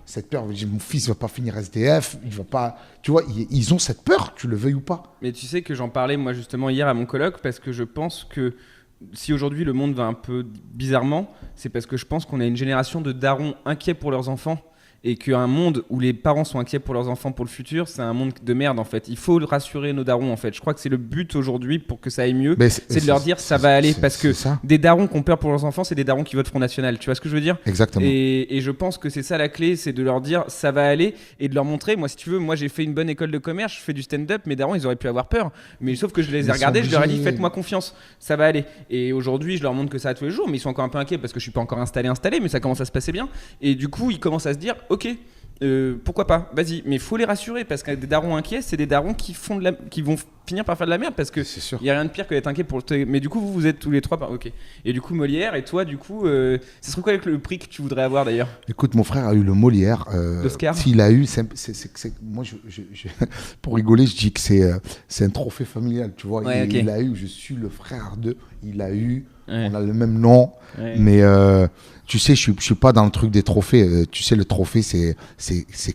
Cette peur, mon fils va pas finir SDF. Il va pas. Tu vois, ils ont cette peur, tu le veuilles ou pas. Mais tu sais que j'en parlais moi justement hier à mon colloque parce que je pense que si aujourd'hui le monde va un peu bizarrement, c'est parce que je pense qu'on a une génération de darons inquiets pour leurs enfants et qu'un monde où les parents sont inquiets pour leurs enfants pour le futur, c'est un monde de merde en fait. Il faut rassurer nos darons en fait. Je crois que c'est le but aujourd'hui pour que ça aille mieux, Mais c'est de leur dire ça va aller parce que c'est ça. des darons qui ont peur pour leurs enfants, c'est des darons qui votent Front National. Tu vois ce que je veux dire ? Exactement. Et je pense que c'est ça la clé, c'est de leur dire ça va aller et de leur montrer. Moi, si tu veux, moi j'ai fait une bonne école de commerce, je fais du stand-up, mes darons ils auraient pu avoir peur. Mais sauf que je les ai Ils regardés, sont je leur ai dit obligés. faites-moi confiance, ça va aller. Et aujourd'hui, je leur montre que ça va tous les jours, mais ils sont encore un peu inquiets parce que je suis pas encore installé, mais ça commence à se passer bien. Et du coup, ils commencent à se dire ok. Pourquoi pas, vas-y, mais faut les rassurer parce que des darons inquiets, c'est des darons qui vont finir par faire de la merde parce que C'est sûr. il y a rien de pire que d'être inquiet pour mais du coup vous êtes tous les trois ok. Et du coup Molière et toi du coup ce serait quoi avec le prix que tu voudrais avoir d'ailleurs? Écoute, mon frère a eu le Molière. L'Oscar. S'il a eu, moi, pour rigoler, je dis que c'est un trophée familial, tu vois. Ouais, ok. Il a eu, je suis le frère de, il a eu, Ouais. on a le même nom, Ouais. mais tu sais, je suis pas dans le truc des trophées. Tu sais, le trophée, c'est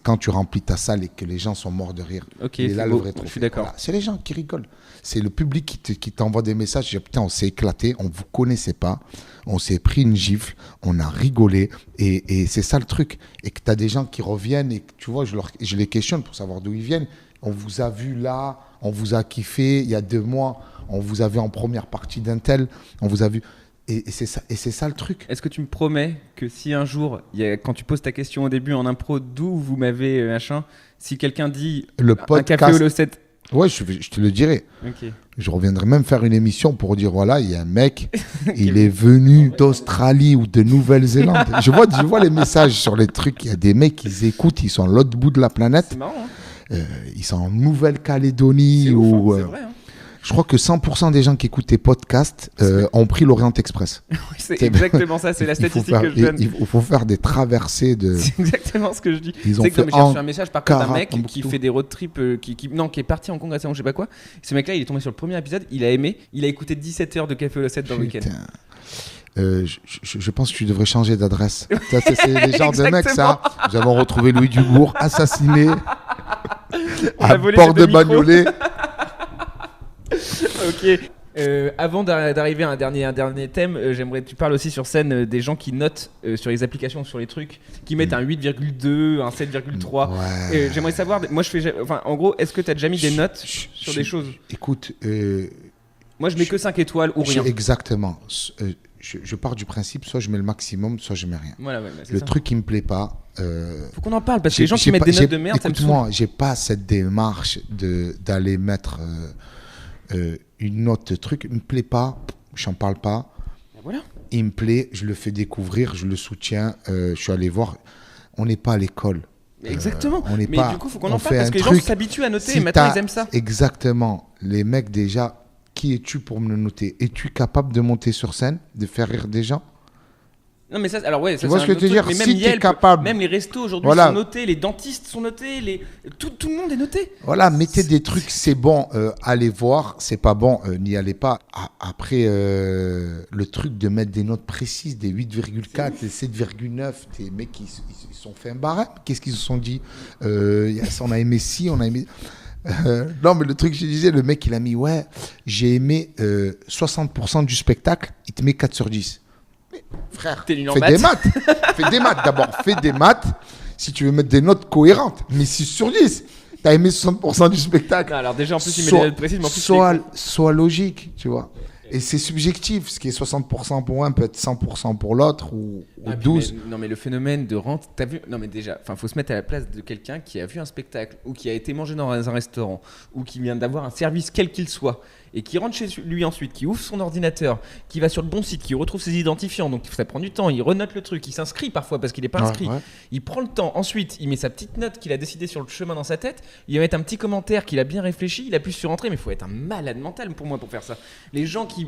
quand tu remplis ta salle et que les gens sont morts de rire. Ok, Et c'est là, le beau, vrai je trophée. suis d'accord. Voilà. C'est les gens qui rigolent. C'est le public qui t'envoie des messages. Je dis, putain, on s'est éclaté, on vous connaissait pas, on s'est pris une gifle, on a rigolé. Et c'est ça le truc. Et que tu as des gens qui reviennent et que, tu vois, je les questionne pour savoir d'où ils viennent. On vous a vu là, on vous a kiffé il y a 2 mois, on vous a vu en première partie d'un tel, on vous a vu. Et c'est ça le truc. Est-ce que tu me promets que si un jour, quand tu poses ta question au début en impro, d'où vous m'avez machin, si quelqu'un dit Le un podcast. café au Losset, Ouais, je te le dirai. ok. Je reviendrai même faire une émission pour dire voilà, il y a un mec, il est venu d'Australie ou de Nouvelle-Zélande. Je vois les messages sur les trucs. Il y a des mecs qui écoutent, ils sont à l'autre bout de la planète. C'est marrant. Hein. Ils sont en Nouvelle-Calédonie. C'est ou ouf, hein, c'est vrai. Hein. Je crois que 100% des gens qui écoutent tes podcasts ont pris l'Orient Express. Oui, c'est exactement ça, c'est la statistique que je donne. Il faut faire des traversées de. C'est exactement ce que je dis. Ils ont C'est que fait j'ai reçu un message par contre d'un Ankara, mec qui Tombouctou. fait des road trips, qui est parti en congrès, je sais pas quoi. Ce mec-là, il est tombé sur le premier épisode, il a aimé, il a écouté 17 heures de Café au Losset dans le week-end. Putain. Je pense que tu devrais changer d'adresse. Ça, c'est les genres de mecs, ça. Nous avons retrouvé Louis Dubourg assassiné a à volé bord ses de deux micros. Bagnolet. Ok. Avant d'arriver à un dernier thème, j'aimerais que tu parles aussi sur scène des gens qui notent sur les applications, sur les trucs, qui mettent un 8,2, un 7,3. Ouais. J'aimerais savoir, moi je fais, enfin en gros, est-ce que tu as déjà mis des notes sur des choses? Écoute, Moi je mets que 5 étoiles ou rien. exactement. Je pars du principe, soit je mets le maximum, soit je mets rien. Voilà, ouais, c'est Le ça. truc qui me plaît pas. Faut qu'on en parle parce que les gens qui mettent des notes de merde, ça me saoule. Écoute-moi, j'ai pas cette démarche d'aller mettre une note de truc. Il me plaît pas, j'en parle pas. Ben voilà. Il me plaît, je le fais découvrir, je le soutiens. Je suis allé voir. On n'est pas à l'école. Exactement. on n'est Mais pas- du coup, faut qu'on on en fait parle parce un que les gens truc. s'habituent à noter Si et maintenant t'as- ils aiment ça. Exactement. Les mecs, déjà, qui es-tu pour me le noter? Es-tu capable de monter sur scène, de faire rire des gens? Non mais ça, alors ouais, ça, Tu vois c'est ce que un je veux autre dire? truc. Mais même Si t'es Yelp, capable. même les restos aujourd'hui Voilà. sont notés, les dentistes sont notés, tout le monde est noté. Voilà, mettez des trucs, c'est bon, allez voir, c'est pas bon, n'y allez pas. Après, le truc de mettre des notes précises, des 8,4, des 7,9, des mecs, ils sont fait un barème. Qu'est-ce qu'ils se sont dit? On a aimé ci, on a aimé... non, mais le truc, je disais, le mec, il a mis, ouais, j'ai aimé 60% du spectacle, il te met 4 sur 10. Mais frère, T'es nul en fais maths. des maths. Fais des maths d'abord, fais des maths si tu veux mettre des notes cohérentes. Mais 6 sur 10, t'as aimé 60% du spectacle. Non, alors déjà en plus il met des notes précises, mais en plus Sois logique, tu vois. Et c'est subjectif. Ce qui est 60% pour un peut être 100% pour l'autre ou Ah, puis 12. non mais le phénomène de rente, t'as vu? Non mais déjà, faut se mettre à la place de quelqu'un qui a vu un spectacle ou qui a été mangé dans un restaurant ou qui vient d'avoir un service quel qu'il soit et qui rentre chez lui ensuite, qui ouvre son ordinateur, qui va sur le bon site, qui retrouve ses identifiants, donc ça prend du temps, il renote le truc, il s'inscrit parfois parce qu'il n'est pas inscrit, Ouais. il prend le temps, ensuite il met sa petite note qu'il a décidé sur le chemin dans sa tête, il va mettre un petit commentaire qu'il a bien réfléchi, il appuie sur entrée, mais il faut être un malade mental pour moi pour faire ça. Les gens qui...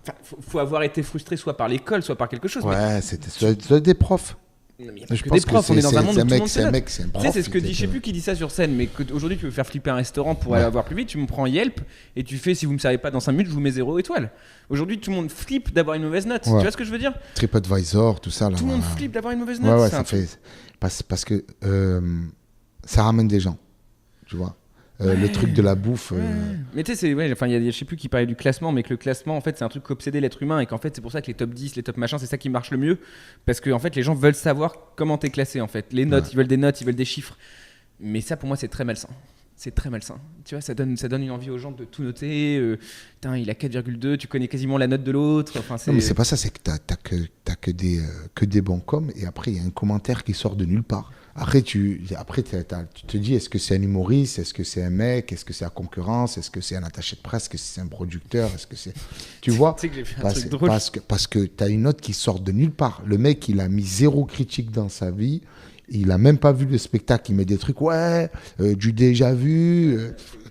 Enfin, faut avoir été frustré soit par l'école, soit par quelque chose. mais- Ouais, c'était des profs. Non, mais il y a pas Je que pense des profs, on est dans un monde où tout le monde c'est se un note. mec, c'est un Tu prof. sais, c'est ce que il dit, je sais était- plus qui dit ça sur scène, mais qu'aujourd'hui tu veux faire flipper un restaurant pour Ouais. aller avoir plus vite, tu me prends Yelp et tu fais si vous me servez pas dans 5 minutes, je vous mets 0 étoile. Aujourd'hui, tout le monde flippe d'avoir une mauvaise note. Ouais. Tu vois ce que je veux dire? TripAdvisor, tout ça. Là, Tout le monde voilà. flippe d'avoir une mauvaise Ouais, note. ouais, c'est un ça truc. fait. Parce que ça ramène des gens. Tu vois. Le truc de la bouffe. Mais tu sais, c'est ouais, enfin, je sais plus qui parlait du classement, mais que le classement, en fait, c'est un truc qu'obsédait l'être humain et qu'en fait, c'est pour ça que les top 10, les top machins, c'est ça qui marche le mieux. Parce que, en fait, les gens veulent savoir comment t'es classé, en fait. Les notes, Ouais. ils veulent des notes, ils veulent des chiffres. Mais ça, pour moi, c'est très malsain. C'est très malsain. Tu vois, ça donne une envie aux gens de tout noter. Putain, il a 4,2, tu connais quasiment la note de l'autre. Enfin, Non, mais c'est pas ça, c'est que t'as que des bons coms et après, il y a un commentaire qui sort de nulle part. Après, tu te dis, est-ce que c'est un humoriste, est-ce que c'est un mec, est-ce que c'est la concurrence, est-ce que c'est un attaché de presse, est-ce que c'est un producteur, est-ce que c'est... Tu vois, Tu sais que j'ai fait un parce, truc drôle. parce que tu as une note qui sort de nulle part. Le mec, il a mis 0 critique dans sa vie, il a même pas vu le spectacle, il met des trucs, ouais, du déjà vu,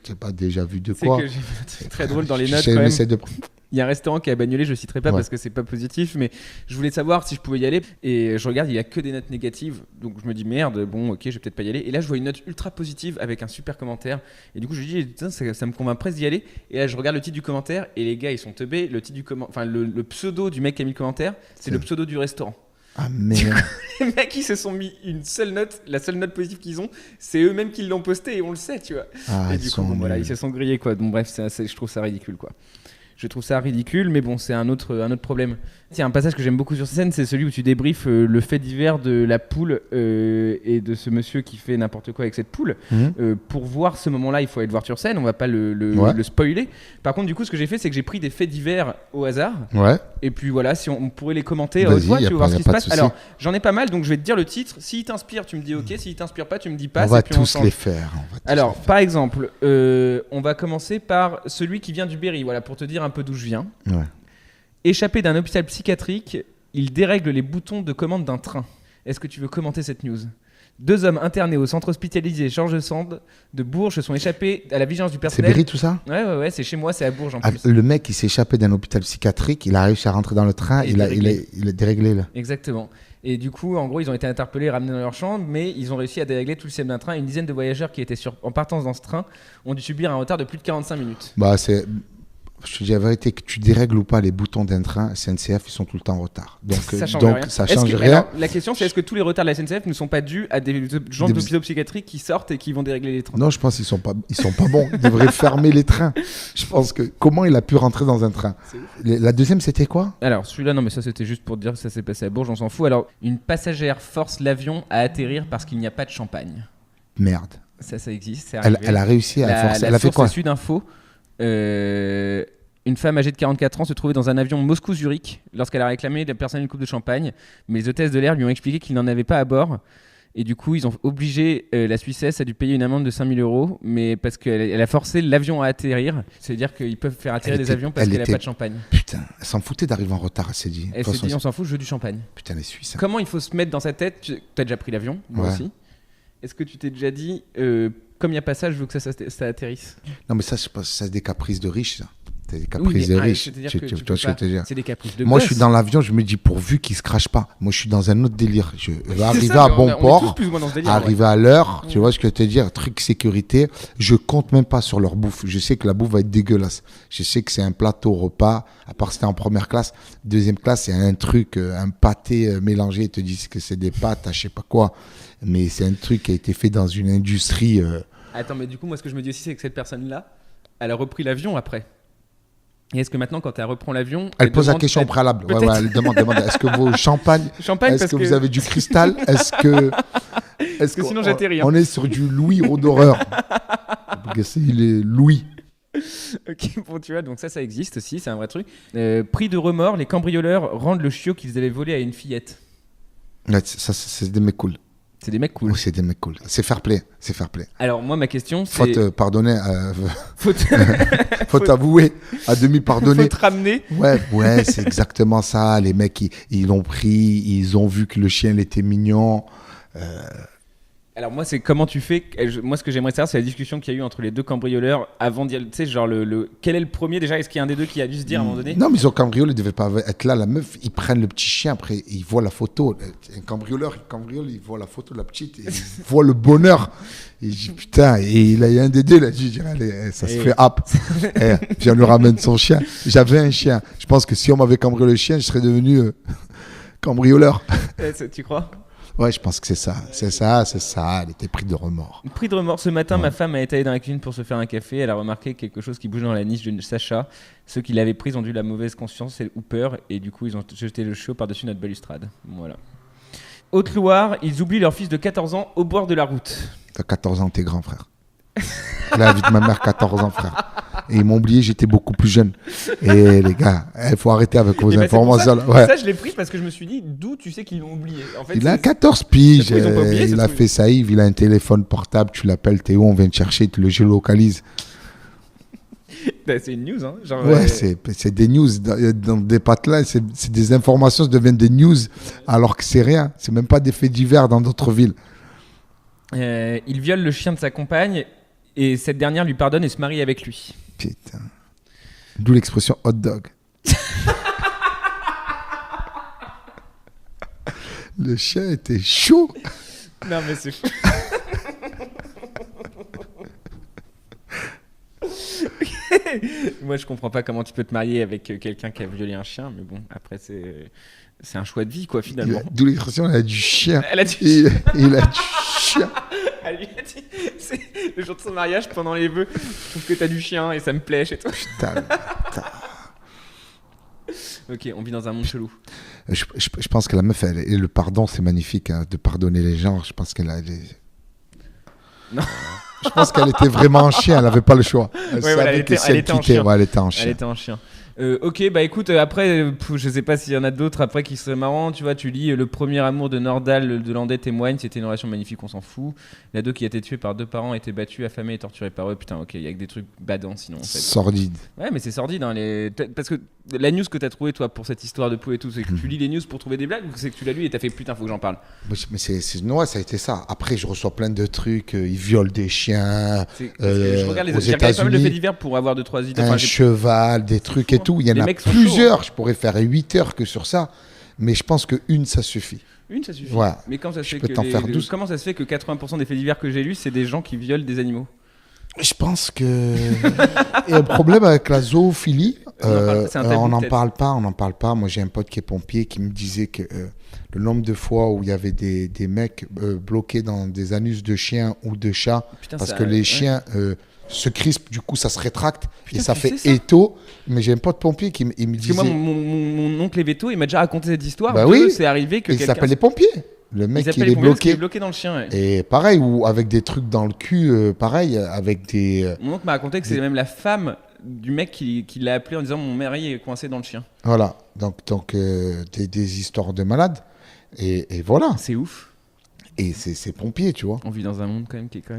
c'est pas déjà vu de C'est quoi. que j'ai fait un truc très drôle dans les notes J'essaie- quand même. j'essaie de- Il y a un restaurant qui a bagnolé, je citerai pas Ouais. parce que c'est pas positif, mais je voulais savoir si je pouvais y aller. Et je regarde, il y a que des notes négatives. Donc je me dis merde, bon, ok, je vais peut-être pas y aller. Et là, je vois une note ultra positive avec un super commentaire. Et du coup, je me dis, putain, ça me convainc presque d'y aller. Et là, je regarde le titre du commentaire et les gars, ils sont teubés. Le titre du enfin, le pseudo du mec qui a mis le commentaire, c'est le pseudo du restaurant. Ah merde. Les mecs, ils se sont mis une seule note, la seule note positive qu'ils ont, c'est eux-mêmes qui l'ont posté et on le sait, tu vois. Ah, et ils du coup, sont bon, voilà, nuls. ils se sont grillés, quoi. Donc bref, je trouve ça ridicule, quoi. Je trouve ça ridicule, mais bon, c'est un autre problème. Tiens, un passage que j'aime beaucoup sur scène, c'est celui où tu débriefes le fait divers de la poule et de ce monsieur qui fait n'importe quoi avec cette poule. Pour voir ce moment-là, il faut aller le voir sur scène, on va pas Ouais. le spoiler. Par contre, du coup, ce que j'ai fait, c'est que j'ai pris des faits divers au hasard. Ouais. Et puis voilà, si on pourrait les commenter à Vas-y, haute voix, y a tu veux pas- voir ce y a qui se pas de passe. souci. Alors, j'en ai pas mal, donc je vais te dire le titre. S'il t'inspire, tu me dis ok. S'il t'inspire pas, tu me dis passe. On va et puis tous change. les faire. on va tous Alors, les faire. par exemple, on va commencer par celui qui vient du Berry, voilà, pour te dire un peu d'où je viens. Ouais. Échappé d'un hôpital psychiatrique, il dérègle les boutons de commande d'un train. Est-ce que tu veux commenter cette news ? 2 hommes internés au centre hospitalisé Georges Sand de Bourges se sont échappés à la vigilance du C'est personnel. Berry tout ça? Ouais, c'est chez moi, c'est à Bourges en Ah, plus. le mec, il s'est échappé d'un hôpital psychiatrique, il a réussi à rentrer dans le train, Et il a déréglé là. Exactement. Et du coup, en gros, ils ont été interpellés, ramenés dans leur chambre, mais ils ont réussi à dérégler tout le système d'un train. Une dizaine de voyageurs qui étaient en partance dans ce train ont dû subir un retard de plus de 45 minutes. Bah, je te dis la vérité, que tu dérègles ou pas les boutons d'un train, SNCF, ils sont tout le temps en retard. Donc, Ça change donc rien. ça Est-ce change que- rien. alors, la question, c'est est-ce que tous les retards de la SNCF ne sont pas dus à des gens Des- d'hôpitaux psychiatriques qui sortent et qui vont dérégler les trains? Non, je pense qu'ils sont pas bons. Ils devraient fermer les trains. Je pense que comment il a pu rentrer dans un train? La deuxième, c'était quoi? Alors, celui-là, non, mais ça, c'était juste pour te dire que ça s'est passé à Bourges, on s'en fout. Alors, une passagère force l'avion à atterrir parce qu'il n'y a pas de champagne. Merde. Ça existe, c'est Elle, arrivé. elle a réussi à forcer. Elle a fait source quoi? est Sudinfo. Une femme âgée de 44 ans se trouvait dans un avion Moscou-Zurich lorsqu'elle a réclamé de personnel une coupe de champagne. Mais les hôtesses de l'air lui ont expliqué qu'il n'en avait pas à bord. Et du coup, ils ont obligé la Suissesse à dû payer une amende de 5 000 €, mais parce qu'elle a forcé l'avion à atterrir. C'est-à-dire qu'ils peuvent faire atterrir des avions parce qu'elle n'a pas de champagne. Putain, elle s'en foutait d'arriver en retard, elle s'est dit. Elle s'est dit, on s'en fout, je veux du champagne. Putain, les Suisses. Comment il faut se mettre dans sa tête? Tu as déjà pris l'avion, moi Ouais. aussi. Est-ce que tu t'es déjà dit, comme il n'y a pas ça, je veux que ça atterrisse? Non, mais ça, je pense que c'est des caprices de riches, ça. T'as des caprices de riches. c'est-à-dire Tu que vois tu ce peux que je pas- veux te dire. C'est des caprices de Moi, je gosse. suis dans l'avion, je me dis pourvu qu'il se crache pas. Moi, je suis dans un autre délire. Je vais arriver ça, à mais bon on est tous port, plus ou moins dans ce délire, arriver à l'heure. Tu vois ce que je veux te dire. Truc sécurité. Je compte même pas sur leur bouffe. Je sais que la bouffe va être dégueulasse. Je sais que c'est un plateau repas. À part si t'es en première classe, deuxième classe, c'est un truc, un pâté mélangé. Ils te disent que c'est des pâtes, je sais pas quoi. Mais c'est un truc qui a été fait dans une industrie. Attends, mais du coup, moi, ce que je me dis aussi, c'est que cette personne-là, elle a repris l'avion après. Et est-ce que maintenant, quand elle reprend l'avion, Elle pose la demande- question elle- préalable. Ouais, peut-être- ouais, elle demande, est-ce que vos champagne, Champagne, est-ce parce que que vous avez du cristal, est-ce que que sinon j'atterris, hein. On est sur du Louis Roederer. Il est Louis. Ok, bon, tu vois, donc ça existe aussi, c'est un vrai truc. Pris de remords, les cambrioleurs rendent le chiot qu'ils avaient volé à une fillette. Ouais, ça, c'est des mecs cool. C'est des mecs cool. Oui, c'est des mecs cool. C'est fair play. C'est fair play. Alors, moi, ma question, c'est. Faute pardonnée. Faute... Faute avouée. À demi pardonnée. Faute ramenée. Ouais, c'est exactement ça. Les mecs, ils l'ont pris. Ils ont vu que le chien, il était mignon. Alors, moi, c'est comment tu fais. Moi, ce que j'aimerais savoir, c'est la discussion qu'il y a eu entre les deux cambrioleurs avant d'y aller. Tu sais, genre, quel est le premier déjà? Est-ce qu'il y a un des deux qui a dû se dire à un moment donné? Non, mais ils ont cambriolé, ils ne devaient pas être là. La meuf, ils prennent le petit chien, après, ils voient la photo. Un cambrioleur, il cambriole, il voit la photo de la petite, et il voit le bonheur. Et il dit, putain, et il y a un des deux, il a dit, allez, ça se fait hop. Puis on lui ramène son chien. J'avais un chien. Je pense que si on m'avait cambriolé le chien, je serais devenu cambrioleur. Tu crois? Ouais, je pense que c'est ça. C'est ça. Elle était prise de remords. Pris de remords, ce matin, ma femme a été allée dans la cuisine pour se faire un café. Elle a remarqué quelque chose qui bouge dans la niche de Sacha. Ceux qui l'avaient prise ont eu la mauvaise conscience ou peur, et du coup, ils ont jeté le chiot par-dessus notre balustrade. Voilà. Haute-Loire, ils oublient leur fils de 14 ans au bord de la route. T'as 14 ans, t'es grand, frère. La vie de ma mère, 14 ans, frère. Et ils m'ont oublié, j'étais beaucoup plus jeune. Et les gars, il faut arrêter avec vos Et bah, informations. c'est pour là. Ouais. ça, je l'ai pris parce que je me suis dit, d'où tu sais qu'ils l'ont oublié. En fait, Il a c'est- 14 piges, Ça se trouve, ils ont pas oublié, ça il se a trouve. fait ça, Yves, il a un téléphone portable, tu l'appelles Théo, on vient te chercher, tu le géolocalises. Bah, c'est une news, hein. Genre, Ouais, c'est des news, dans des patelins, c'est des informations, ça devient des news, alors que c'est rien, c'est même pas des faits divers dans d'autres villes. il viole le chien de sa compagne et cette dernière lui pardonne et se marie avec lui. Putain. D'où l'expression hot dog. Le chien était chaud. Non, mais c'est fou. Moi, je comprends pas comment tu peux te marier avec quelqu'un qui a violé un chien, mais bon, après, c'est un choix de vie, quoi, finalement. D'où l'expression, il a du chien. Elle a dit, Il a du chien. elle lui a dit, c'est le jour de son mariage, pendant les vœux, je trouve que t'as du chien et ça me plaît chez toi. Putain. Ok, on vit dans un monde chelou. Je pense que la meuf, et le pardon, c'est magnifique, hein, de pardonner les gens. Je pense qu'elle a. Non. Je pense qu'elle était vraiment en chien, elle n'avait pas le choix. Elle Ouais, voilà, savait elle que était- si elle elle était en quittait, chien. ouais, elle était en Elle chien. était en chien. Ok, bah écoute, après, je sais pas s'il y en a d'autres après qui seraient marrants. Tu vois, tu lis Le premier amour de Nordal de Landais témoigne, c'était une relation magnifique, on s'en fout. L'ado qui a été tué par 2 parents a été battu, affamé et torturé par eux. Putain, ok, il y a que des trucs badants sinon en fait. Sordide. Ouais, mais c'est sordide, hein, parce que la news que t'as trouvé toi pour cette histoire de peau et tout, c'est que tu lis les news pour trouver des blagues ou c'est que tu l'as lu et t'as fait putain, faut que j'en parle. Mais ouais, ça a été ça. Après, je reçois plein de trucs. Ils violent des chiens, Parce que je regarde aux j'ai regardé pas mal de faits États-Unis, divers pour avoir 2-3 idées. un Enfin, j'ai- cheval, des trucs et fou, hein. tout. Il y en Les a mecs sont plusieurs. chauds, hein. Je pourrais faire 8 heures que sur ça. Mais je pense qu'une, ça suffit. Une, ça suffit. Ouais. Mais comment ça se Je fait peux que t'en faire 12. comment ça se fait que 80% des faits divers que j'ai lus, c'est des gens qui violent des animaux? Je pense que. Il y a un problème avec la zoophilie. C'est un tabou, On n'en peut-être. parle pas. Moi, j'ai un pote qui est pompier qui me disait que le nombre de fois où il y avait des mecs bloqués dans des anus de chiens ou de chats, Putain, parce ça- que les ouais. chiens se crispent, du coup, ça se rétracte Putain, et ça tu fait sais ça étau. Mais j'ai un pote pompier qui il me Parce que disait. moi, mon oncle Eveto, il m'a déjà raconté cette histoire. Bah de- oui. C'est arrivé que il quelqu'un. s'appelle les pompiers. Le Ils mec, appellent il les est pompiers parce qu'il est bloqué. bloqué dans le chien. Ouais. Et pareil, ou avec des trucs dans le cul, pareil, avec des. Mon oncle m'a raconté que c'est même la femme du mec qui l'a appelé en disant mon mari est coincé dans le chien. Voilà, donc des histoires de malades. Et voilà. C'est ouf. Et c'est pompier, tu vois. On vit dans un monde quand même qui est quand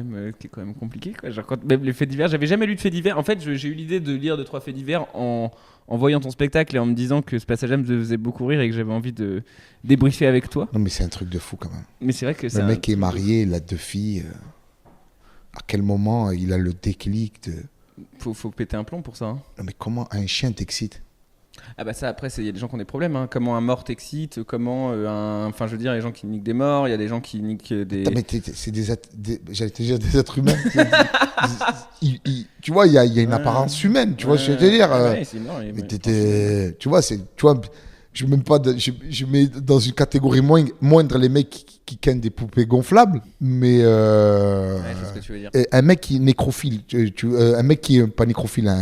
même compliqué, quoi. Genre, même les faits divers, j'avais jamais lu de faits divers. En fait, j'ai eu l'idée de lire 2-3 faits divers en voyant ton spectacle et en me disant que ce passage-là me faisait beaucoup rire et que j'avais envie de débriefer avec toi. Non, mais c'est un truc de fou quand même. Mais c'est vrai que c'est Le un mec est truc de- marié, il a 2 filles. À quel moment il a le déclic de Faut péter un plomb pour ça. Hein. Non, mais comment un chien t'excite? Ah bah ça après il y a des gens qui ont des problèmes. Hein. Comment un mort t'excite, comment enfin je veux dire il y a des gens qui niquent des morts, il y a des gens qui niquent des. Attends, mais c'est j'allais te dire des êtres humains. Tu vois, il y a une apparence humaine. Tu vois ce que je veux dire? Ouais, c'est mort, Mais tu vois, je mets même pas, je mets dans une catégorie moindre les mecs qui kennent des poupées gonflables, mais Ouais, c'est ce que tu veux dire. un mec qui est nécrophile, un mec qui est pas nécrophile,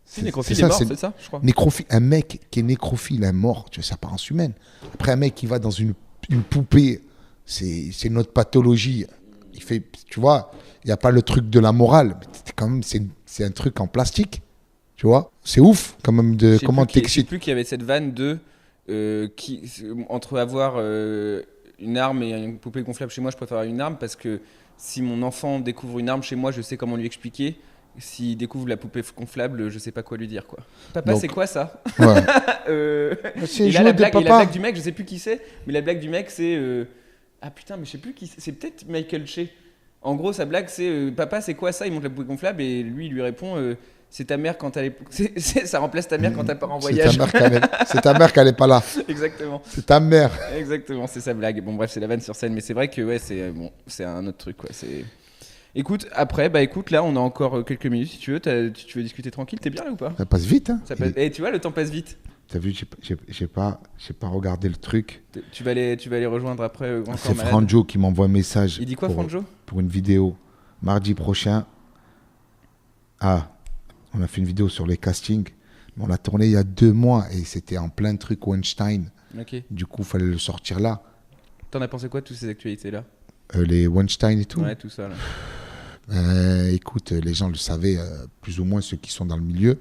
Si nécrophile est mort, c'est ça, je crois. Nécrophile, un mec qui est nécrophile, un mort, tu vois, c'est apparence humaine. Après, un mec qui va dans une poupée, c'est notre pathologie. Il fait, tu vois, il n'y a pas le truc de la morale. Mais quand même, c'est un truc en plastique, tu vois. C'est ouf, quand même, de comment Je sais t'excites. plus qu'il y avait cette vanne de entre avoir une arme et une poupée gonflable chez moi, je préfère avoir une arme parce que si mon enfant découvre une arme chez moi, je sais comment lui expliquer. S'il découvre la poupée gonflable, je sais pas quoi lui dire quoi. Papa, Donc, c'est quoi ça? Ouais. Et là, la blague du mec, je sais plus qui c'est, mais la blague du mec c'est ah putain, mais je sais plus qui c'est. C'est peut-être Michael Che. En gros, sa blague c'est papa, c'est quoi ça? Il montre la poupée gonflable et lui il lui répond c'est ta mère quand elle est. Ça remplace ta mère quand elle part en voyage. C'est ta mère qu'elle est pas là. Exactement. C'est ta mère. Exactement, c'est sa blague. Bon bref, c'est la vanne sur scène, mais c'est vrai que ouais, c'est un autre truc quoi. C'est. Écoute, après, là, on a encore quelques minutes si tu veux. Tu veux discuter tranquille, t'es bien là ou pas? Ça passe vite, hein. Et tu vois, le temps passe vite. T'as vu, j'ai pas regardé le truc. Tu vas aller rejoindre après Grand Corps C'est Malade. Franjo qui m'envoie un message. Il dit quoi, Franjo? Pour une vidéo. Mardi prochain. Ah, on a fait une vidéo sur les castings. On l'a tourné il y a 2 mois et c'était en plein truc Weinstein. Ok. Du coup, il fallait le sortir là. T'en as pensé quoi de toutes ces actualités-là? Les Weinstein et tout. Ouais, tout ça là. Écoute, les gens le savaient, plus ou moins ceux qui sont dans le milieu.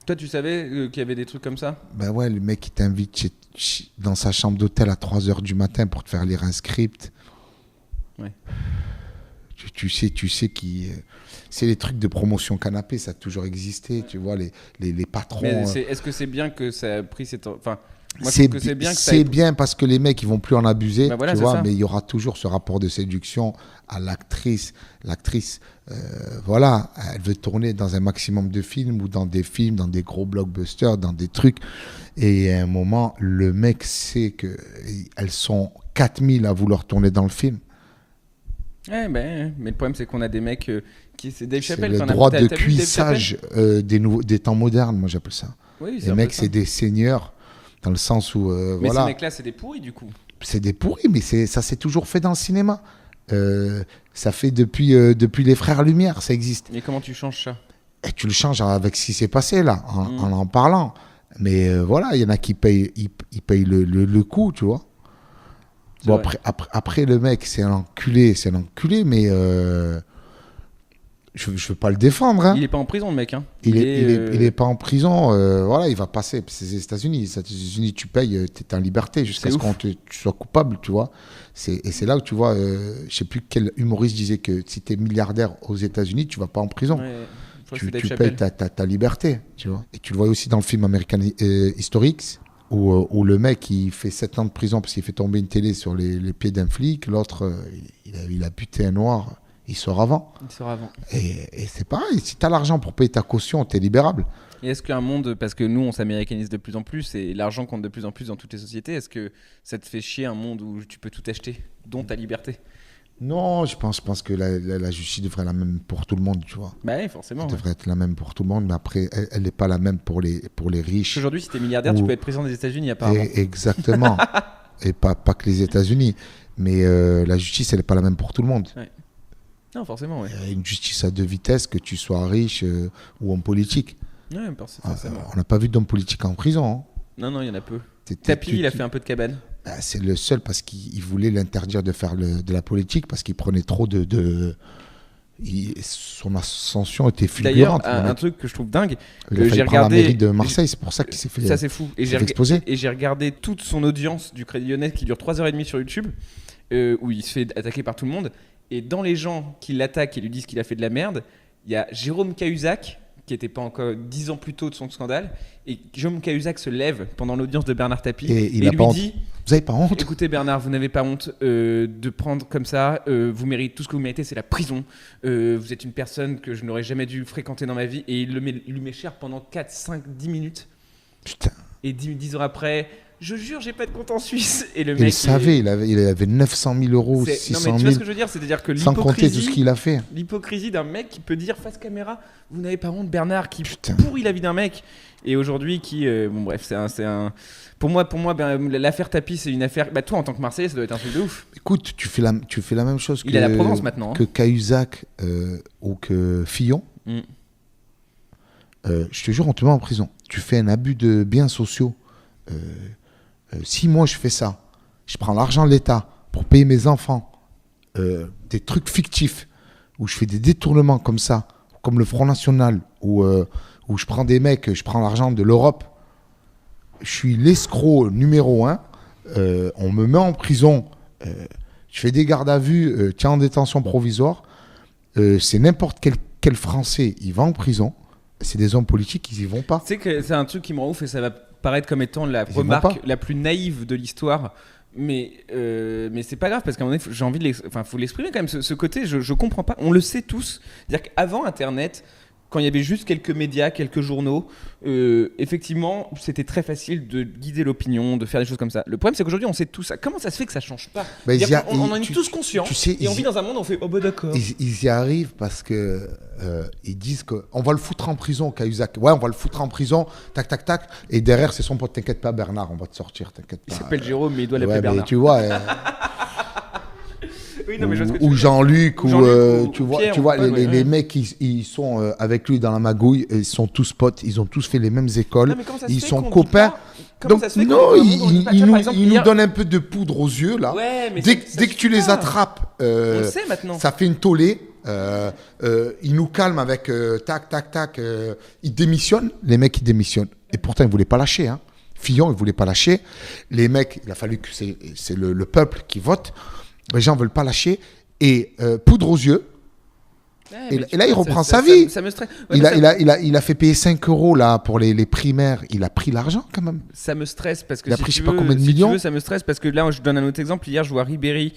Toi, tu savais qu'il y avait des trucs comme ça? Ben ouais, le mec qui t'invite dans sa chambre d'hôtel à 3h du matin pour te faire lire un script. Ouais. Tu sais qui c'est les trucs de promotion canapé, ça a toujours existé, ouais. Tu vois, les patrons. Mais est-ce que c'est bien que ça a pris cette. Enfin, moi, je c'est trouve que c'est bien que c'est bien parce que les mecs ils vont plus en abuser, bah voilà, tu vois, ça. mais il y aura toujours ce rapport de séduction à l'actrice. L'actrice, voilà, elle veut tourner dans un maximum de films ou dans des films, dans des gros blockbusters, dans des trucs. Et à un moment, le mec sait que elles sont 4000 à vouloir tourner dans le film. Ouais, mais le problème c'est qu'on a des mecs c'est Dave Chappelle. C'est le droit de cuissage des temps modernes, moi j'appelle ça. Oui, les mecs, c'est des seigneurs. Dans le sens où, mais voilà. ces mecs-là, c'est des pourris, du coup. C'est des pourris, mais ça s'est toujours fait dans le cinéma. Ça fait depuis les Frères Lumière, ça existe. Mais comment tu changes ça? Et tu le changes avec ce qui s'est passé, là, en parlant. Mais voilà, il y en a qui payent, ils payent le coup, tu vois. Bon, après, le mec, c'est un enculé, mais je ne veux pas le défendre. Hein. Il n'est pas en prison, le mec. Hein. Il est pas en prison. Voilà, il va passer. C'est les États-Unis. Les États-Unis, tu payes, tu es en liberté jusqu'à ce que tu sois coupable, tu vois. Et c'est là où tu vois, je ne sais plus quel humoriste disait que si tu es milliardaire aux États-Unis, tu ne vas pas en prison. Ouais, tu payes ta liberté, tu vois. Et tu le vois aussi dans le film American Historics, où le mec, il fait 7 ans de prison parce qu'il fait tomber une télé sur les pieds d'un flic. L'autre, il a buté un noir. Il sort avant. Et c'est pareil, si tu as l'argent pour payer ta caution, tu es libérable. Et est-ce qu'un monde, parce que nous on s'américanise de plus en plus et l'argent compte de plus en plus dans toutes les sociétés, est-ce que ça te fait chier un monde où tu peux tout acheter, dont ta liberté? Non, je pense que la justice devrait être la même pour tout le monde, tu vois. Bah oui, forcément. Elle devrait être la même pour tout le monde, mais après, elle n'est pas la même pour les riches. Aujourd'hui, si tu es milliardaire, tu peux être président des États-Unis apparemment. Exactement. Et pas que les États-Unis. Mais la justice, elle n'est pas la même pour tout le monde. Ouais. Non, forcément, oui. Une justice à 2 vitesses, que tu sois riche ou homme politique. Ouais, forcément. On n'a pas vu d'homme politique en prison. Hein. Non, il y en a peu. Tapi, il a fait un peu de cabane. Bah, c'est le seul parce qu'il voulait l'interdire de faire de la politique parce qu'il prenait trop son ascension était fulgurante. D'ailleurs, un truc que je trouve dingue, j'ai regardé la mairie de Marseille, c'est pour ça qu'il s'est fait. Ça c'est fou. Et j'ai regardé toute son audience du Crédit Lyonnais qui dure 3h30 sur YouTube, où il se fait attaquer par tout le monde. Et dans les gens qui l'attaquent et lui disent qu'il a fait de la merde, il y a Jérôme Cahuzac, qui n'était pas encore 10 ans plus tôt de son scandale. Et Jérôme Cahuzac se lève pendant l'audience de Bernard Tapie et lui dit Vous avez pas honte? Écoutez Bernard, vous n'avez pas honte de prendre comme ça. Vous méritez tout ce que vous méritez, c'est la prison. Vous êtes une personne que je n'aurais jamais dû fréquenter dans ma vie et il lui met cher pendant 4, 5, 10 minutes. Putain. Et 10 heures après, je jure, j'ai pas de compte en Suisse. Et le Il mec. le savait, il avait 900 000 euros, Non, 600 mais tu 000. vois ce que je veux dire, c'est-à-dire que Sans compter tout ce qu'il a fait. l'hypocrisie d'un mec qui peut dire face caméra, vous n'avez pas honte, Bernard, qui Putain. pourrit la vie d'un mec. Et aujourd'hui, bon bref, c'est un. Pour moi, l'affaire Tapie, c'est une affaire. Bah toi, en tant que Marseillais, ça doit être un truc de ouf. Écoute, tu fais la même chose Il est à la Provence maintenant, hein. que Cahuzac ou que Fillon. Mm. Je te jure, on te met en prison. Tu fais un abus de biens sociaux. Si moi je fais ça, je prends l'argent de l'État pour payer mes enfants, des trucs fictifs, où je fais des détournements comme ça, comme le Front National, où je prends des mecs, je prends l'argent de l'Europe, je suis l'escroc numéro 1, on me met en prison, je fais des gardes à vue, tiens en détention provisoire, c'est n'importe quel Français, il va en prison, c'est des hommes politiques, ils y vont pas. Tu sais que c'est un truc qui me rend ouf et ça va paraître comme étant la Ils y vont remarque pas. la plus naïve de l'histoire. Mais c'est pas grave parce qu'à un moment donné, j'ai envie de faut l'exprimer quand même. Ce côté, je comprends pas. On le sait tous. C'est-à-dire qu'avant Internet, quand il y avait juste quelques médias, quelques journaux, effectivement, c'était très facile de guider l'opinion, de faire des choses comme ça. Le problème, c'est qu'aujourd'hui, on sait tout ça. Comment ça se fait que ça change pas? Bah, On en est tous conscients. tu sais, et on vit dans un monde où on fait oh bah d'accord. Ils y arrivent parce que ils disent qu'on va le foutre en prison, Cahuzac. Ouais, on va le foutre en prison, tac, tac, tac. Et derrière, c'est son pote, t'inquiète pas, Bernard, on va te sortir, t'inquiète pas. Il s'appelle Jérôme, mais il doit Ouais, l'appeler mais Bernard. tu vois, Oui, non, mais je vois ce que tu ou veux dire. Jean-Luc, Ou ou Jean-Luc, ou tu vois, Pierre, tu vois ou pas, ouais. les mecs, ils sont avec lui dans la magouille, ils sont tous potes, ils ont tous fait les mêmes écoles, Non, mais comment ça se ils fait sont qu'on dit copains. pas- comment Donc, ça se fait qu'on non, est dans un monde où on dit pas, tiens, par exemple, il nous hier- donne un peu de poudre aux yeux, là. Ouais, mais Dès ça que tu suffit les pas. attrapes, On le sait maintenant. ça fait une tollée. Ils nous calment avec tac, tac, tac. Ils démissionnent. Les mecs, ils démissionnent. Et pourtant, ils ne voulaient pas lâcher. Hein. Fillon, il ne voulait pas lâcher. Les mecs, il a fallu que c'est le peuple qui vote. Les gens ne veulent pas lâcher. Et poudre aux yeux. Ouais, Et là, il reprend sa ça- vie. Ça me stresse. Ouais, Il mais a fait payer 5 euros là, pour les primaires. Il a pris l'argent quand même. ça me stresse parce que Il a si pris tu je sais pas veux- combien de si tu millions. veux, ça me stresse parce que là, je donne un autre exemple. Hier, je vois Ribéry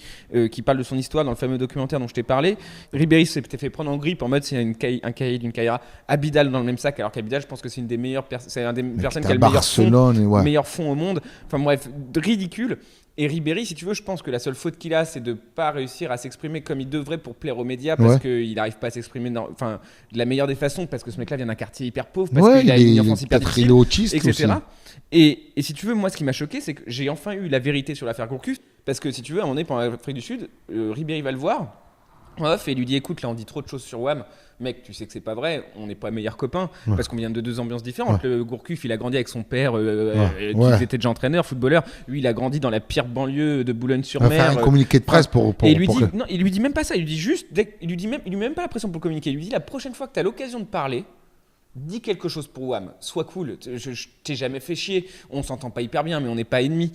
qui parle de son histoire dans le fameux documentaire dont je t'ai parlé. Ribéry s'était fait prendre en grippe en mode c'est un cahier d'une Caïra. Abidal dans le même sac, alors qu'Abidal, je pense que c'est une des meilleures c'est un des personnes qui a le meilleur fond, Barcelone, ouais. meilleur fond au monde. Enfin bref, ridicule. Et Ribéry, si tu veux, je pense que la seule faute qu'il a, c'est de pas réussir à s'exprimer comme il devrait pour plaire aux médias, parce Ouais. qu'il n'arrive pas à s'exprimer de la meilleure des façons, parce que ce mec-là vient d'un quartier hyper pauvre, parce Ouais, qu'il a une il enfance hyper peut-être difficile, il est autiste etc. aussi. Et si tu veux, moi, ce qui m'a choqué, c'est que j'ai enfin eu la vérité sur l'affaire Gourcuff, parce que si tu veux, à un moment donné, pendant l'Afrique du Sud, Ribéry va le voir, et lui dit écoute, là on dit trop de choses sur WAM, mec, tu sais que c'est pas vrai, on n'est pas meilleurs copains, Ouais. parce qu'on vient de deux ambiances différentes. Le Gourcuff, il a grandi avec son père, qui Ouais. était déjà entraîneur, footballeur. Lui, il a grandi dans la pire banlieue de On va Boulogne-sur-Mer. faire un communiqué de presse pour Et il lui dit, que- non, il lui dit même pas ça, il lui dit juste, il lui dit même pas la pression pour le communiquer, il lui dit la prochaine fois que tu as l'occasion de parler, dis quelque chose pour WAM, sois cool, je t'ai jamais fait chier, on s'entend pas hyper bien, mais on n'est pas ennemis.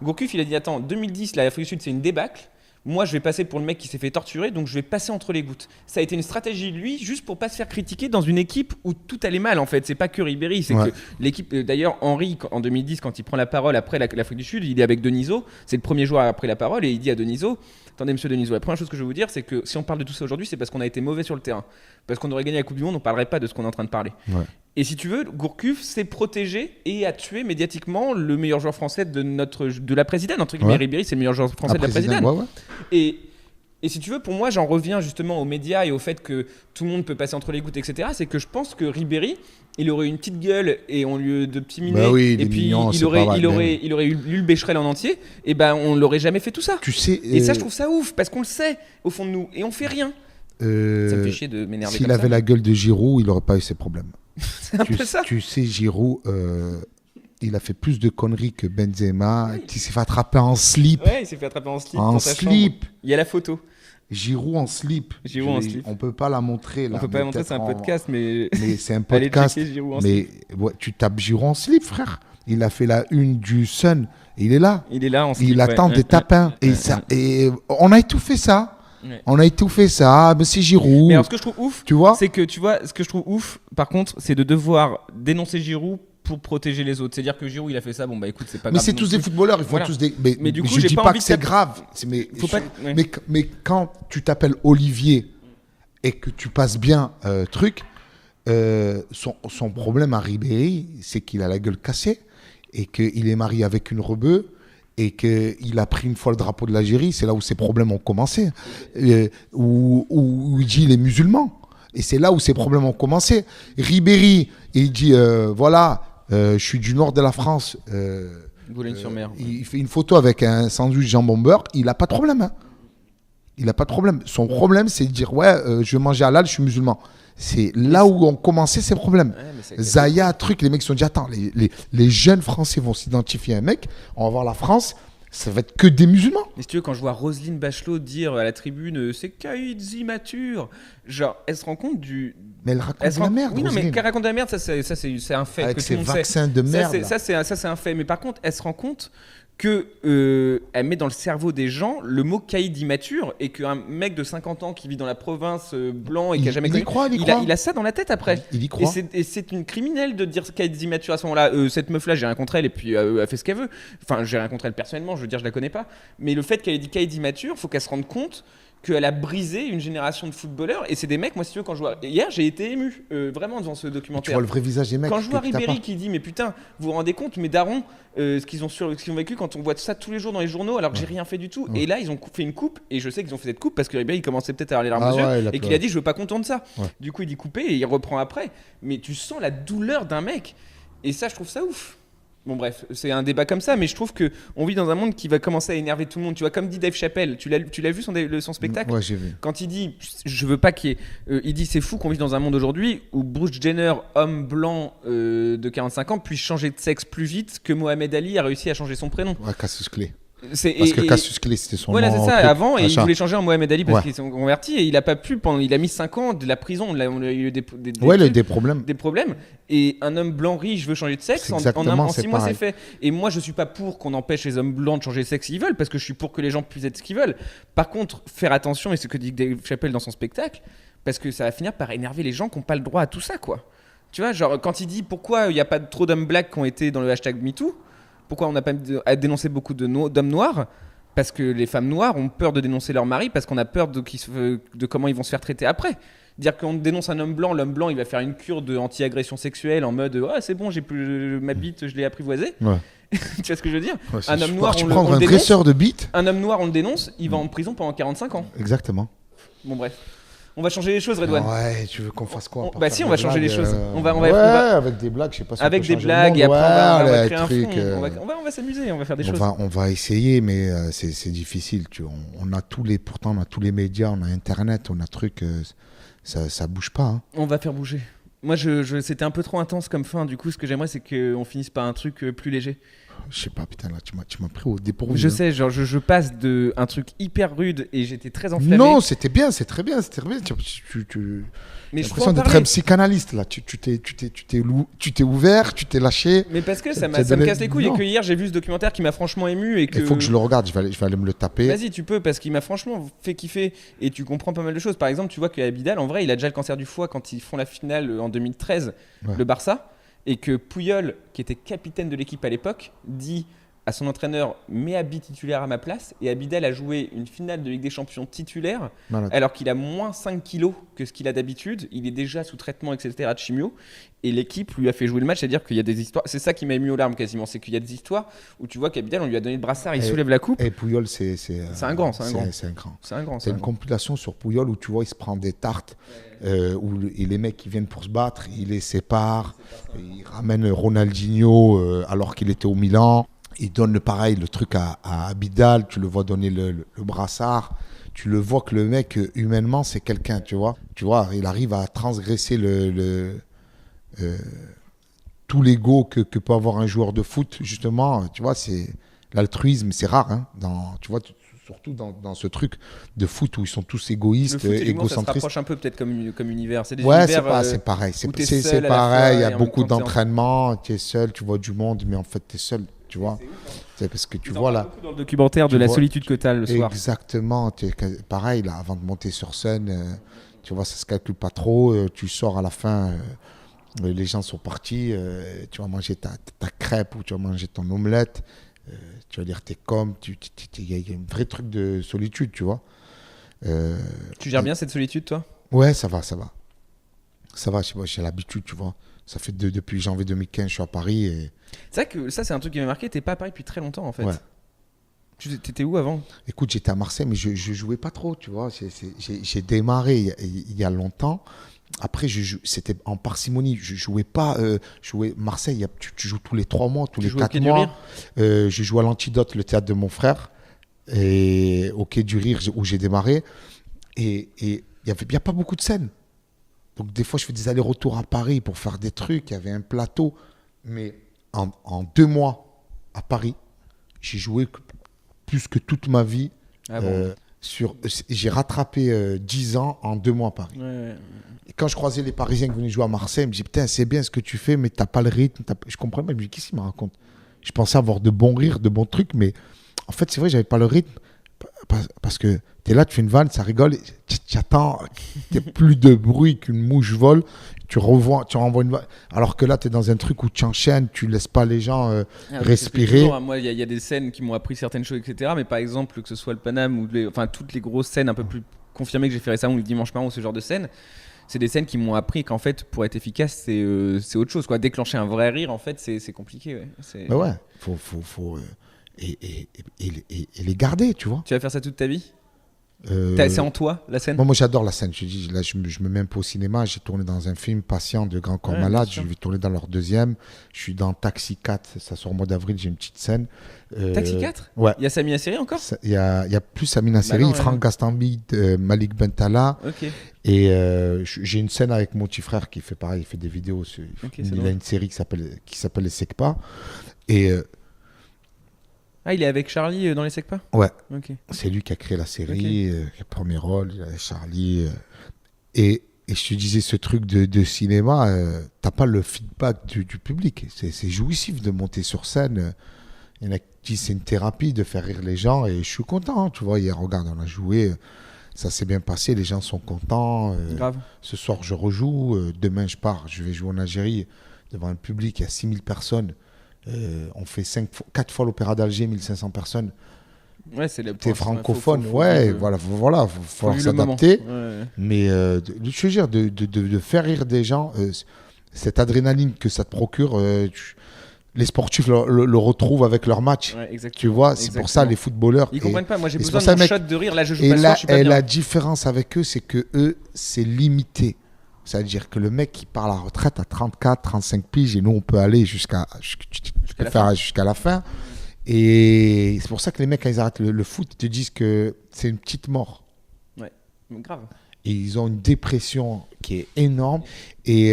Gourcuff, il a dit attends, 2010, l'Afrique du Sud, c'est une débâcle. Moi, je vais passer pour le mec qui s'est fait torturer, donc je vais passer entre les gouttes. Ça a été une stratégie, lui, juste pour pas se faire critiquer dans une équipe où tout allait mal, en fait. C'est pas que Ribéry, c'est Ouais. que l'équipe. D'ailleurs, Henry, en 2010, quand il prend la parole après l'Afrique du Sud, il est avec Denisot. C'est le premier joueur après la parole et il dit à Denisot attendez, monsieur Denisot, la première chose que je vais vous dire, c'est que si on parle de tout ça aujourd'hui, c'est parce qu'on a été mauvais sur le terrain. Parce qu'on aurait gagné la Coupe du Monde, on parlerait pas de ce qu'on est en train de parler. Ouais. Et si tu veux, Gourcuff s'est protégé et a tué médiatiquement le meilleur joueur français de la présidente. Entre guillemets, Ouais. Ribéry, c'est le meilleur joueur français de la président, présidente. ouais, ouais. Et si tu veux, pour moi, j'en reviens justement aux médias et au fait que tout le monde peut passer entre les gouttes, etc. C'est que je pense que Ribéry, il aurait une petite gueule et on lieu de petit minet, Bah oui, il et est puis mignon, il c'est aurait, pas mal, il aurait, il aurait lu le Becherel en entier, et ben on l'aurait jamais fait tout ça. Tu sais. Et ça, je trouve ça ouf parce qu'on le sait au fond de nous et on fait rien. Ça me fait chier de m'énerver S'il comme avait ça. la gueule de Giroud, il n'aurait pas eu ces problèmes. C'est un peu ça. Tu sais, Giroud, il a fait plus de conneries que Benzema, qui s'est fait attraper en slip. Ouais, il s'est fait attraper en slip. En dans sa slip. chambre. Il y a la photo. Giroud en slip. Giroud en slip. On peut pas la montrer là. On peut pas mais montrer, c'est un peut-être podcast, mais Mais c'est un allez podcast. checker Giroud en Mais slip. ouais, tu tapes Giroud en slip, frère. Il a fait la une du Sun. Il est là. Il est là en slip. Il attend des tapins. Et on a étouffé ça. Ouais. On a étouffé ça. Ah, ben c'est Giroud. Mais alors, ce que je trouve ouf, Tu vois c'est que tu vois, ce que je trouve ouf, par contre, c'est de devoir dénoncer Giroud pour protéger les autres. C'est-à-dire que Giroud, il a fait ça, bon bah écoute, c'est pas Mais grave. c'est non tous des plus. footballeurs, ils font Voilà. tous des. Mais du coup, je j'ai dis pas pas envie que que c'est ça- grave. Faut pas- ouais. Mais quand tu t'appelles Olivier et que tu passes bien truc, son problème à Ribéry, c'est qu'il a la gueule cassée et qu'il est marié avec une rebeu et qu'il a pris une fois le drapeau de l'Algérie. C'est là où ses problèmes ont commencé. Où il dit il est musulman. Et c'est là où ses problèmes ont commencé. Ribéry, il dit voilà, je suis du nord de la France. Boulogne-sur-Mer. Il fait une photo avec un sandwich jambon beurre, il n'a pas de problème. Hein. Il n'a pas de problème. Son problème, c'est de dire ouais, je vais manger halal, je suis musulman. C'est là où ont commencé ces problèmes. Ouais, mais c'est- Zaya, truc, les mecs se sont dit attends, les jeunes Français vont s'identifier à un mec, on va voir la France, ça va être que des musulmans. Mais si tu veux, quand je vois Roselyne Bachelot dire à la tribune c'est Caïd immature, genre, elle se rend compte du. Mais elle Elle raconte se de la rend- merde. Oui, non, mais Roselyne. qu'elle raconte de la merde, ça c'est un fait. Avec que tout ses le monde sait. vaccins de merde. Ça, c'est un fait. Mais par contre, elle se rend compte que elle met dans le cerveau des gens le mot caïd immature et qu'un mec de 50 ans qui vit dans la province blanc et qui a jamais Il y connu, croit, il y croit. il a ça dans la tête après. Il y Et croit. c'est une criminelle de dire caïd immature à ce moment-là. Cette meuf-là, j'ai rien contre elle et puis elle fait ce qu'elle veut. Enfin, j'ai rien contre elle personnellement, je veux dire, je la connais pas. Mais le fait qu'elle ait dit caïd immature, faut qu'elle se rende compte qu'elle a brisé une génération de footballeurs. Et c'est des mecs, moi, si tu veux, quand je vois. Hier, j'ai été ému, vraiment, devant ce Tu documentaire. vois le vrai visage des mecs. Quand je vois que t'as Ribéry pas. qui dit mais putain, vous vous rendez compte mes darons ce qu'ils ont vécu quand on voit ça tous les jours dans les journaux alors que j'ai rien fait du tout. Ouais. Et là ils ont fait une coupe et je sais qu'ils ont fait cette coupe parce que Ribéry il commençait peut-être à avoir les larmes Ah aux yeux ouais, il a et qu'il pleuré. a dit je veux pas qu'on tourne ça. Ouais. Du coup il dit couper et il reprend après. Mais tu sens la douleur d'un mec et ça je trouve ça ouf. Bon bref, c'est un débat comme ça, mais je trouve que on vit dans un monde qui va commencer à énerver tout le monde. Tu vois, comme dit Dave Chappelle, tu l'as vu son spectacle Ouais, j'ai vu. quand il dit, je veux pas qu'il y ait, il dit c'est fou qu'on vive dans un monde aujourd'hui où Bruce Jenner, homme blanc de 45 ans, puisse changer de sexe plus vite que Mohamed Ali a réussi à changer son prénom. Ouais, Cassius Clay. C'est, Parce que Cassius Clay, c'était son voilà, nom. c'est ça. truc, Avant, et il machin. voulait changer en Mohamed Ali parce Ouais. qu'ils sont convertis et il a pas pu pendant. Il a mis 5 ans de la prison. On a eu Ouais, il a eu des problèmes. des problèmes. Et un homme blanc riche veut changer de sexe. C'est En exactement, 6 c'est mois, c'est pareil. fait. Et moi, je suis pas pour qu'on empêche les hommes blancs de changer de sexe s'ils veulent, parce que je suis pour que les gens puissent être ce qu'ils veulent. Par contre, faire attention, et c'est ce que dit Dave Chappelle dans son spectacle, parce que ça va finir par énerver les gens qui n'ont pas le droit à tout ça, quoi. Tu vois, genre, quand il dit pourquoi il n'y a pas trop d'hommes blacks qui ont été dans le hashtag MeToo, pourquoi on n'a pas dénoncé beaucoup d'hommes noirs, parce que les femmes noires ont peur de dénoncer leur mari parce qu'on a peur de comment ils vont se faire traiter après. Dire qu'on dénonce un homme blanc, l'homme blanc il va faire une cure de anti-agression sexuelle en mode ah c'est bon, j'ai plus ma bite, je l'ai apprivoisée. Ouais. Tu vois ce que je veux dire? Ouais, c'est Un homme super. noir, Tu on prends le un dénonce. dresseur de bite. Un homme noir, on le dénonce, il va en prison pendant 45 ans. Exactement. Bon bref. On va changer les choses, Redouane. Ouais, tu veux qu'on fasse quoi Bah si, on va changer les choses. On va- Ouais, on va- avec des blagues, je sais pas si Avec on peut des changer blagues le et après monde. on va Ouais, créer un les fond. trucs, On va s'amuser, on va faire des choses. on va essayer, mais c'est difficile. On a pourtant on a tous les médias, on a Internet, on a trucs, ça bouge pas. Hein. On va faire bouger. Moi, c'était un peu trop intense comme fin. Du coup, ce que j'aimerais, c'est qu'on finisse par un truc plus léger. Je sais pas, putain, là, tu m'as pris au dépourvu. Je hein. sais, genre, je passe de un truc hyper rude et j'étais très enflammé. Non, c'était bien, c'est très bien, c'était très bien. mais J'ai je peux en l'impression d'être parler. un psychanalyste là. Tu t'es ouvert, tu t'es lâché. Mais parce que ça Ça me donnait- casse les couilles non. et que hier, j'ai vu ce documentaire qui m'a franchement ému et que. Il faut que je le regarde, je vais aller me le taper. Vas-y, tu peux, parce qu'il m'a franchement fait kiffer et tu comprends pas mal de choses. Par exemple, tu vois qu'Abidal, en vrai, il a déjà le cancer du foie quand ils font la finale en 2013, Ouais. le Barça, et que Puyol, qui était capitaine de l'équipe à l'époque, dit à son entraîneur mets Abi titulaire à ma place, et Abidal a joué une finale de Ligue des Champions titulaire Malade. alors qu'il a moins 5 kilos que ce qu'il a d'habitude, il est déjà sous traitement etc de chimio, et l'équipe lui a fait jouer le match, c'est-à-dire qu'il y a des histoires, c'est ça qui m'a ému aux larmes quasiment, c'est qu'il y a des histoires où tu vois qu'Abidal on lui a donné le brassard, il Et- soulève la coupe, Et Puyol, c'est un grand, c'est un grand. C'est un grand. c'est un grand, C'est c'est un une grand. compilation sur Puyol où tu vois, il se prend des tartes, et les mecs qui viennent pour se battre, il les sépare, il ramène Ronaldinho alors qu'il était au Milan, il donne le truc à Abidal, tu le vois donner le brassard, tu le vois que le mec, humainement, c'est quelqu'un, tu vois. Tu vois, il arrive à transgresser tout l'ego que peut avoir un joueur de foot, justement, tu vois, c'est l'altruisme, c'est rare, hein, tu vois, surtout dans ce truc de foot où ils sont tous Le égoïstes, foot et l'humour, ça se égocentristes. rapproche un peu peut-être comme univers. C'est des Ouais, univers, c'est pareil, où t'es c'est seul à la pareil, il y fois a et en beaucoup même temps, t'es en- d'entraînement, tu es seul, tu vois du monde, mais en fait, tu es seul, tu vois. C'est parce que tu Ils en vois parlent là. beaucoup dans le documentaire de tu la vois- solitude que t'as le soir. Exactement, pareil, là, avant de monter sur scène, tu vois, ça se calcule pas trop, tu sors à la fin, Les gens sont partis, tu vas manger ta crêpe ou tu vas manger ton omelette, tu vas dire t'es comme, il y a un vrai truc de solitude, tu vois. Tu gères bien cette solitude, toi? Ouais, ça va. Ça va, j'ai l'habitude, tu vois. Ça fait depuis janvier 2015, je suis à Paris. Et... C'est vrai que ça, c'est un truc qui m'a marqué. T'es pas à Paris depuis très longtemps, en fait. Ouais. T'étais où avant? Écoute, j'étais à Marseille, mais je jouais pas trop, tu vois. J'ai démarré il y a longtemps. Après, c'était en parcimonie. Je jouais pas. Marseille, tu joues tous les 3 mois, tous les 4 mois. Je joue à l'Antidote, le théâtre de mon frère, et au Quai du Rire, où j'ai démarré. Et il n'y a pas beaucoup de scènes. Donc, des fois, je fais des allers-retours à Paris pour faire des trucs. Il y avait un plateau. Mais en 2 mois à Paris, j'ai joué plus que toute ma vie. Ah bon. J'ai rattrapé 10 ans en 2 mois à Paris. Ouais. Et quand je croisais les Parisiens qui venaient jouer à Marseille, je me disais, putain, c'est bien ce que tu fais, mais t'as pas le rythme. Je comprenais pas. Je me dis, qu'est-ce qu'il me raconte? Je pensais avoir de bons rires, de bons trucs, mais en fait, c'est vrai, j'avais pas le rythme. Parce que tu es là, tu fais une vanne, ça rigole, tu attends, tu plus de bruit qu'une mouche vole, tu renvoies une vanne. Alors que là, tu es dans un truc où tu enchaînes, tu laisses pas les gens respirer. Toujours, moi, il y a des scènes qui m'ont appris certaines choses, etc. Mais par exemple, que ce soit le Paname ou toutes les grosses scènes un peu plus confirmées que j'ai fait récemment, ou le Dimanche Marron, ou ce genre de scènes, c'est des scènes qui m'ont appris qu'en fait, pour être efficace, c'est autre chose, quoi. Déclencher un vrai rire, en fait, c'est compliqué. Ouais. Mais ouais, faut et les garder, tu vois. Tu vas faire ça toute ta vie? C'est en toi, la scène? Moi, j'adore la scène. Je dis, là, je me mets un peu au cinéma. J'ai tourné dans un film, Patient, de Grand Corps Malade. Je vais tourner dans leur 2e. Je suis dans Taxi 4. Ça sort au mois d'avril. J'ai une petite scène. Taxi 4? Ouais. Il y a Samina Seri encore? Il y a plus Samina Seri, Franck Gastambide, Malik Bentala. Ok. Et j'ai une scène avec mon petit frère qui fait pareil. Il fait des vidéos. Il a une série qui s'appelle Les Secpas. Et... il est avec Charlie dans Les Secpas? Ouais. Okay. C'est lui qui a créé la série, le premier rôle, il avait Charlie. Et je te disais, ce truc de cinéma, t'as pas le feedback du public. C'est jouissif de monter sur scène. Il y en a qui disent c'est une thérapie de faire rire les gens. Et je suis content, tu vois. Hier, regarde, on a joué, ça s'est bien passé, les gens sont contents. Grave. Ce soir, je rejoue. Demain, je pars, je vais jouer en Algérie devant un public, il y a 6000 personnes. On fait 4 fois l'Opéra d'Alger, 1500 personnes. Ouais, c'est t'es francophone, voilà, faut falloir s'adapter. Ouais. Mais je veux dire, de faire rire des gens, cette adrénaline que ça te procure, les sportifs le retrouvent avec leur match. Ouais, tu vois, c'est pour ça les footballeurs. Ils comprennent pas. Moi, j'ai besoin de mon shot de rire. Là, je joue pas je suis pas et bien. la différence avec eux, c'est que eux, c'est limité. C'est-à-dire que le mec qui part à la retraite à 34, 35 piges, et nous, on peut aller jusqu'à la fin. Et c'est pour ça que les mecs, quand ils arrêtent le foot, ils te disent que c'est une petite mort. Ouais, grave. Et ils ont une dépression qui est énorme. Et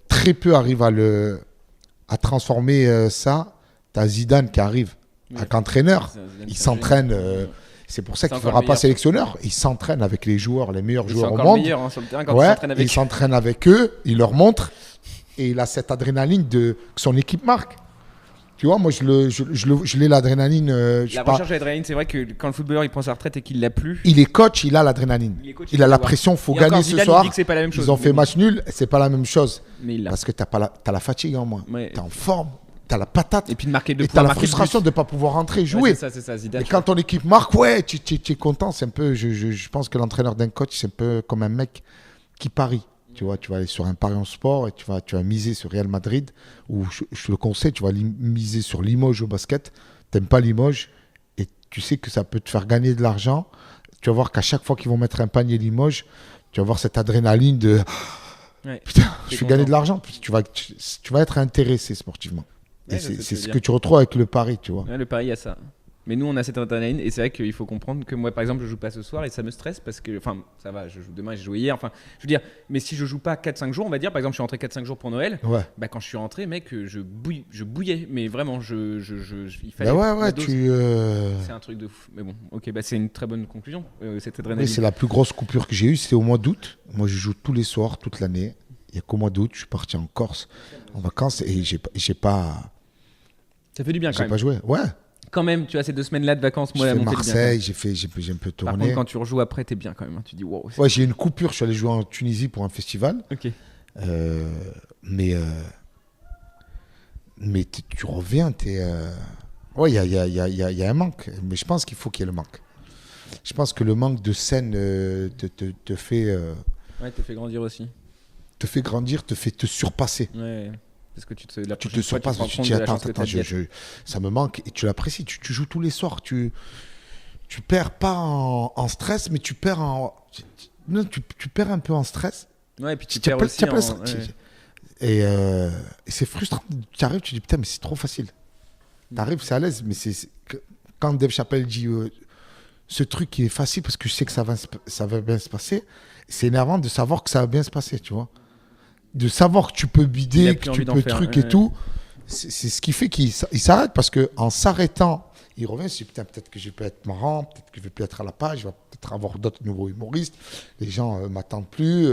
très peu arrivent à transformer ça. T'as Zidane qui arrive, en qu'entraîneur. Il s'entraîne... C'est pour ça qu'il ne fera pas sélectionneur. Il s'entraîne avec les joueurs, les meilleurs joueurs au monde. Meilleur, sur le terrain quand il s'entraîne avec eux, il leur montre et il a cette adrénaline que son équipe marque. Tu vois, moi je l'ai l'adrénaline. La recherche d'adrénaline, c'est vrai que quand le footballeur il prend sa retraite et qu'il l'a plus. Il est coach, il a l'adrénaline. Il a la pression, il faut gagner ce soir. Ils ont fait match nul, c'est pas la même chose. Parce que t'as la fatigue en moins. T'es en forme. T'as la patate et puis de marquer 2 points. Et t'as la frustration de ne pas pouvoir rentrer jouer. C'est ça, Zidane. Et quand ton équipe marque, tu es content. C'est un peu, je pense que l'entraîneur d'un coach, c'est un peu comme un mec qui parie. Tu vois, tu vas aller sur un pari en sport et tu vas miser sur Real Madrid. Ou je te le conseille, tu vas miser sur Limoges au basket. T'aimes pas Limoges et tu sais que ça peut te faire gagner de l'argent. Tu vas voir qu'à chaque fois qu'ils vont mettre un panier Limoges, tu vas voir cette adrénaline de putain, je vais gagner de l'argent. Tu vas être intéressé sportivement. Et c'est ce que tu retrouves avec le pari, tu vois. Ouais, le pari, il y a ça. Mais nous, on a cette adrénaline et c'est vrai qu'il faut comprendre que moi, par exemple, je joue pas ce soir et ça me stresse parce que, enfin, ça va, je joue demain, j'ai joué hier. Enfin, je veux dire, mais si je joue pas 4-5 jours, on va dire, par exemple, je suis rentré 4-5 jours pour Noël. Ouais. Bah, quand je suis rentré, mec, je bouillais. Mais vraiment, il fallait. Bah ouais, c'est un truc de fou. Mais bon, ok, bah c'est une très bonne conclusion. Cette adrénaline. Oui, c'est la plus grosse coupure que j'ai eue, c'était au mois d'août. Moi, je joue tous les soirs, toute l'année. Il y a qu'au mois d'août, je suis parti en Corse en vacances et j'ai pas. Ça fait du bien quand même. J'ai pas joué, ouais. Quand même, tu as ces 2 semaines-là de vacances, moi, j'ai fait Marseille, j'ai un peu tourné. Par contre, quand tu rejoues après, t'es bien quand même. Hein. Tu dis wow. Ouais, j'ai une coupure. Je suis allé jouer en Tunisie pour un festival. Ok. Mais tu reviens, ouais, il y a un manque. Mais je pense qu'il faut qu'il y ait le manque. Je pense que le manque de scène te fait... Ouais, te fait grandir aussi. Te fait grandir, te fait te surpasser. Ouais. Parce que tu te surpasses, tu te dis attends, ça me manque et tu l'apprécies. Tu joues tous les soirs, tu perds pas en stress, mais tu perds tu perds un peu en stress. Ouais, et puis tu perds aussi et c'est frustrant. Tu arrives, tu dis putain, mais c'est trop facile. Tu arrives, c'est à l'aise, mais quand Dave Chappelle dit ce truc qui est facile parce que je sais que ça va bien se passer, c'est énervant de savoir que ça va bien se passer, tu vois. De savoir que tu peux bider, que tu peux truc et tout, c'est ce qui fait qu'il s'arrête parce qu'en s'arrêtant, il revient, il se dit putain, peut-être que je vais être marrant, peut-être que je vais plus être à la page, je vais peut-être avoir d'autres nouveaux humoristes, les gens m'attendent plus,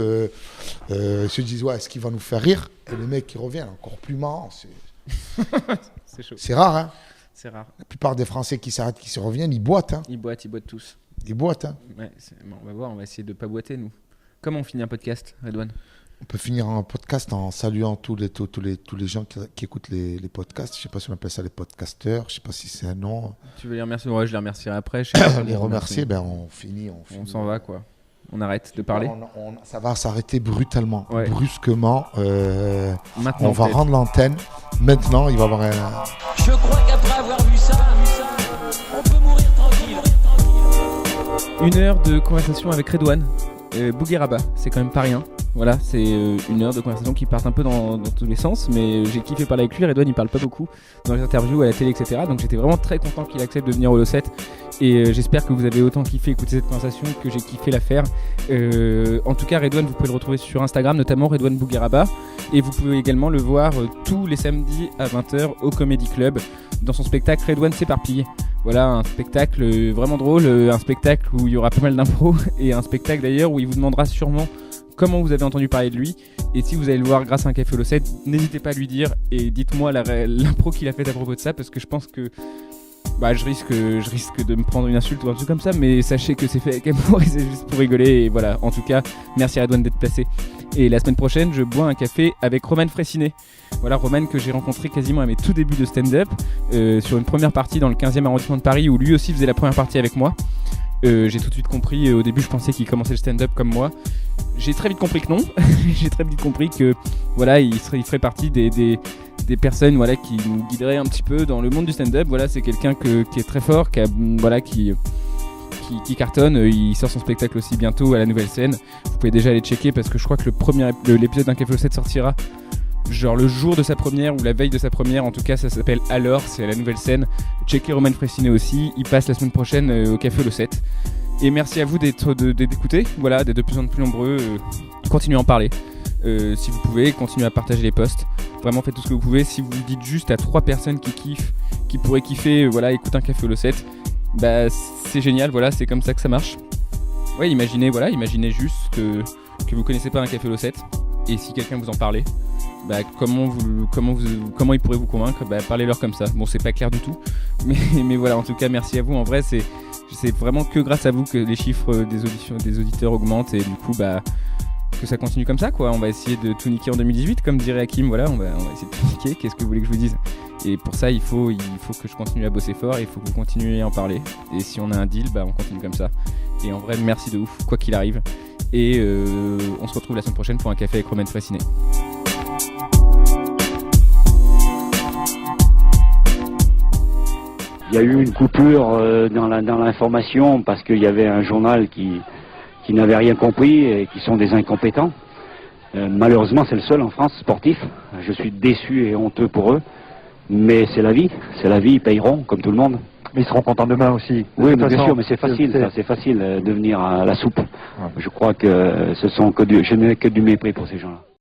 se disent ouais, est-ce qu'il va nous faire rire? Et le mec qui revient encore plus marrant, c'est chaud. C'est rare, hein. C'est rare. La plupart des Français qui s'arrêtent, qui se reviennent, ils boitent, hein. Ils boitent tous. Ils boitent, hein. Ouais, bon, on va voir, on va essayer de pas boiter nous. Comment on finit un podcast, Redouane? On peut finir un podcast en saluant tous les gens qui écoutent les podcasts. Je ne sais pas si on appelle ça les podcasteurs. Je ne sais pas si c'est un nom. Tu veux les remercier? Ouais, je les remercierai après. Les remercier, ben on finit. On s'en va, quoi. On arrête de parler. Ça va s'arrêter brutalement, ouais. Brusquement. Maintenant, on va rendre l'antenne. Maintenant, il va y avoir un... Je crois qu'après avoir vu ça, on peut mourir tranquille. 1 heure de conversation avec Redouane Bougueraba, c'est quand même pas rien. Voilà, c'est 1 heure de conversation qui part un peu dans tous les sens, mais j'ai kiffé parler avec lui. Redouane, il parle pas beaucoup dans les interviews, à la télé, etc. Donc j'étais vraiment très content qu'il accepte de venir au Lossette. Et j'espère que vous avez autant kiffé écouter cette conversation que j'ai kiffé la faire. En tout cas, Redouane, vous pouvez le retrouver sur Instagram, notamment Redouane Bougueraba. Et vous pouvez également le voir tous les samedis à 20h au Comedy Club dans son spectacle Redouane s'éparpille. Voilà, un spectacle vraiment drôle, un spectacle où il y aura pas mal d'impro et un spectacle d'ailleurs où il vous demandera sûrement comment vous avez entendu parler de lui. Et si vous allez le voir grâce à un café au Lossette, n'hésitez pas à lui dire et dites-moi l'impro qu'il a faite à propos de ça, parce que je pense que je risque de me prendre une insulte ou un truc comme ça, mais sachez que c'est fait avec amour et c'est juste pour rigoler. Et voilà, en tout cas, merci à Redouane d'être placé. Et la semaine prochaine, je bois un café avec Roman Fraissinet. Voilà, Roman que j'ai rencontré quasiment à mes tout débuts de stand-up, sur une première partie dans le 15e arrondissement de Paris, où lui aussi faisait la première partie avec moi. J'ai tout de suite compris, au début je pensais qu'il commençait le stand-up comme moi. J'ai très vite compris que non. J'ai très vite compris que voilà, il ferait partie des personnes, voilà, qui nous guideraient un petit peu dans le monde du stand-up. Voilà, c'est quelqu'un qui est très fort, qui cartonne. Il sort son spectacle aussi bientôt à la Nouvelle Scène. Vous pouvez déjà aller checker parce que je crois que l'épisode d'un Café au 7 sortira genre le jour de sa première ou la veille de sa première. En tout cas, ça s'appelle Alors, c'est à la Nouvelle Scène. Checkez Roman Fraissinet aussi, il passe la semaine prochaine au Café au 7. Et merci à vous d'écouter, voilà, d'être de plus en plus nombreux. Continuez à en parler. Si vous pouvez, continuez à partager les posts. Vraiment, faites tout ce que vous pouvez. Si vous dites juste à 3 personnes qui kiffent, qui pourraient kiffer, voilà, écoute un Café au 7, bah c'est génial, voilà, c'est comme ça que ça marche. Ouais, imaginez juste que vous connaissez pas un Café au 7, et si quelqu'un vous en parlait, bah comment il pourrait vous convaincre? Bah parlez-leur comme ça. Bon, c'est pas clair du tout, mais voilà, en tout cas, merci à vous. En vrai, c'est vraiment que grâce à vous que les chiffres des auditeurs augmentent, et du coup, bah que ça continue comme ça, quoi. On va essayer de tout niquer en 2018, comme dirait Hakim. Voilà, on va essayer de tout niquer. Qu'est-ce que vous voulez que je vous dise? Et pour ça, il faut que je continue à bosser fort, et il faut que vous continuiez à en parler. Et si on a un deal, bah on continue comme ça. Et en vrai, merci de ouf, quoi qu'il arrive. Et on se retrouve la semaine prochaine pour un café avec Roman Fraissinet. Il y a eu une coupure dans l'information parce qu'il y avait un journal qui n'avait rien compris et qui sont des incompétents. Malheureusement, c'est le seul en France sportif. Je suis déçu et honteux pour eux. Mais c'est la vie, ils payeront comme tout le monde. Mais ils seront contents demain aussi. Oui, mais bien sûr, mais c'est facile, ça, c'est facile de venir à la soupe. Ouais. Je crois que je n'ai que du mépris pour ces gens-là.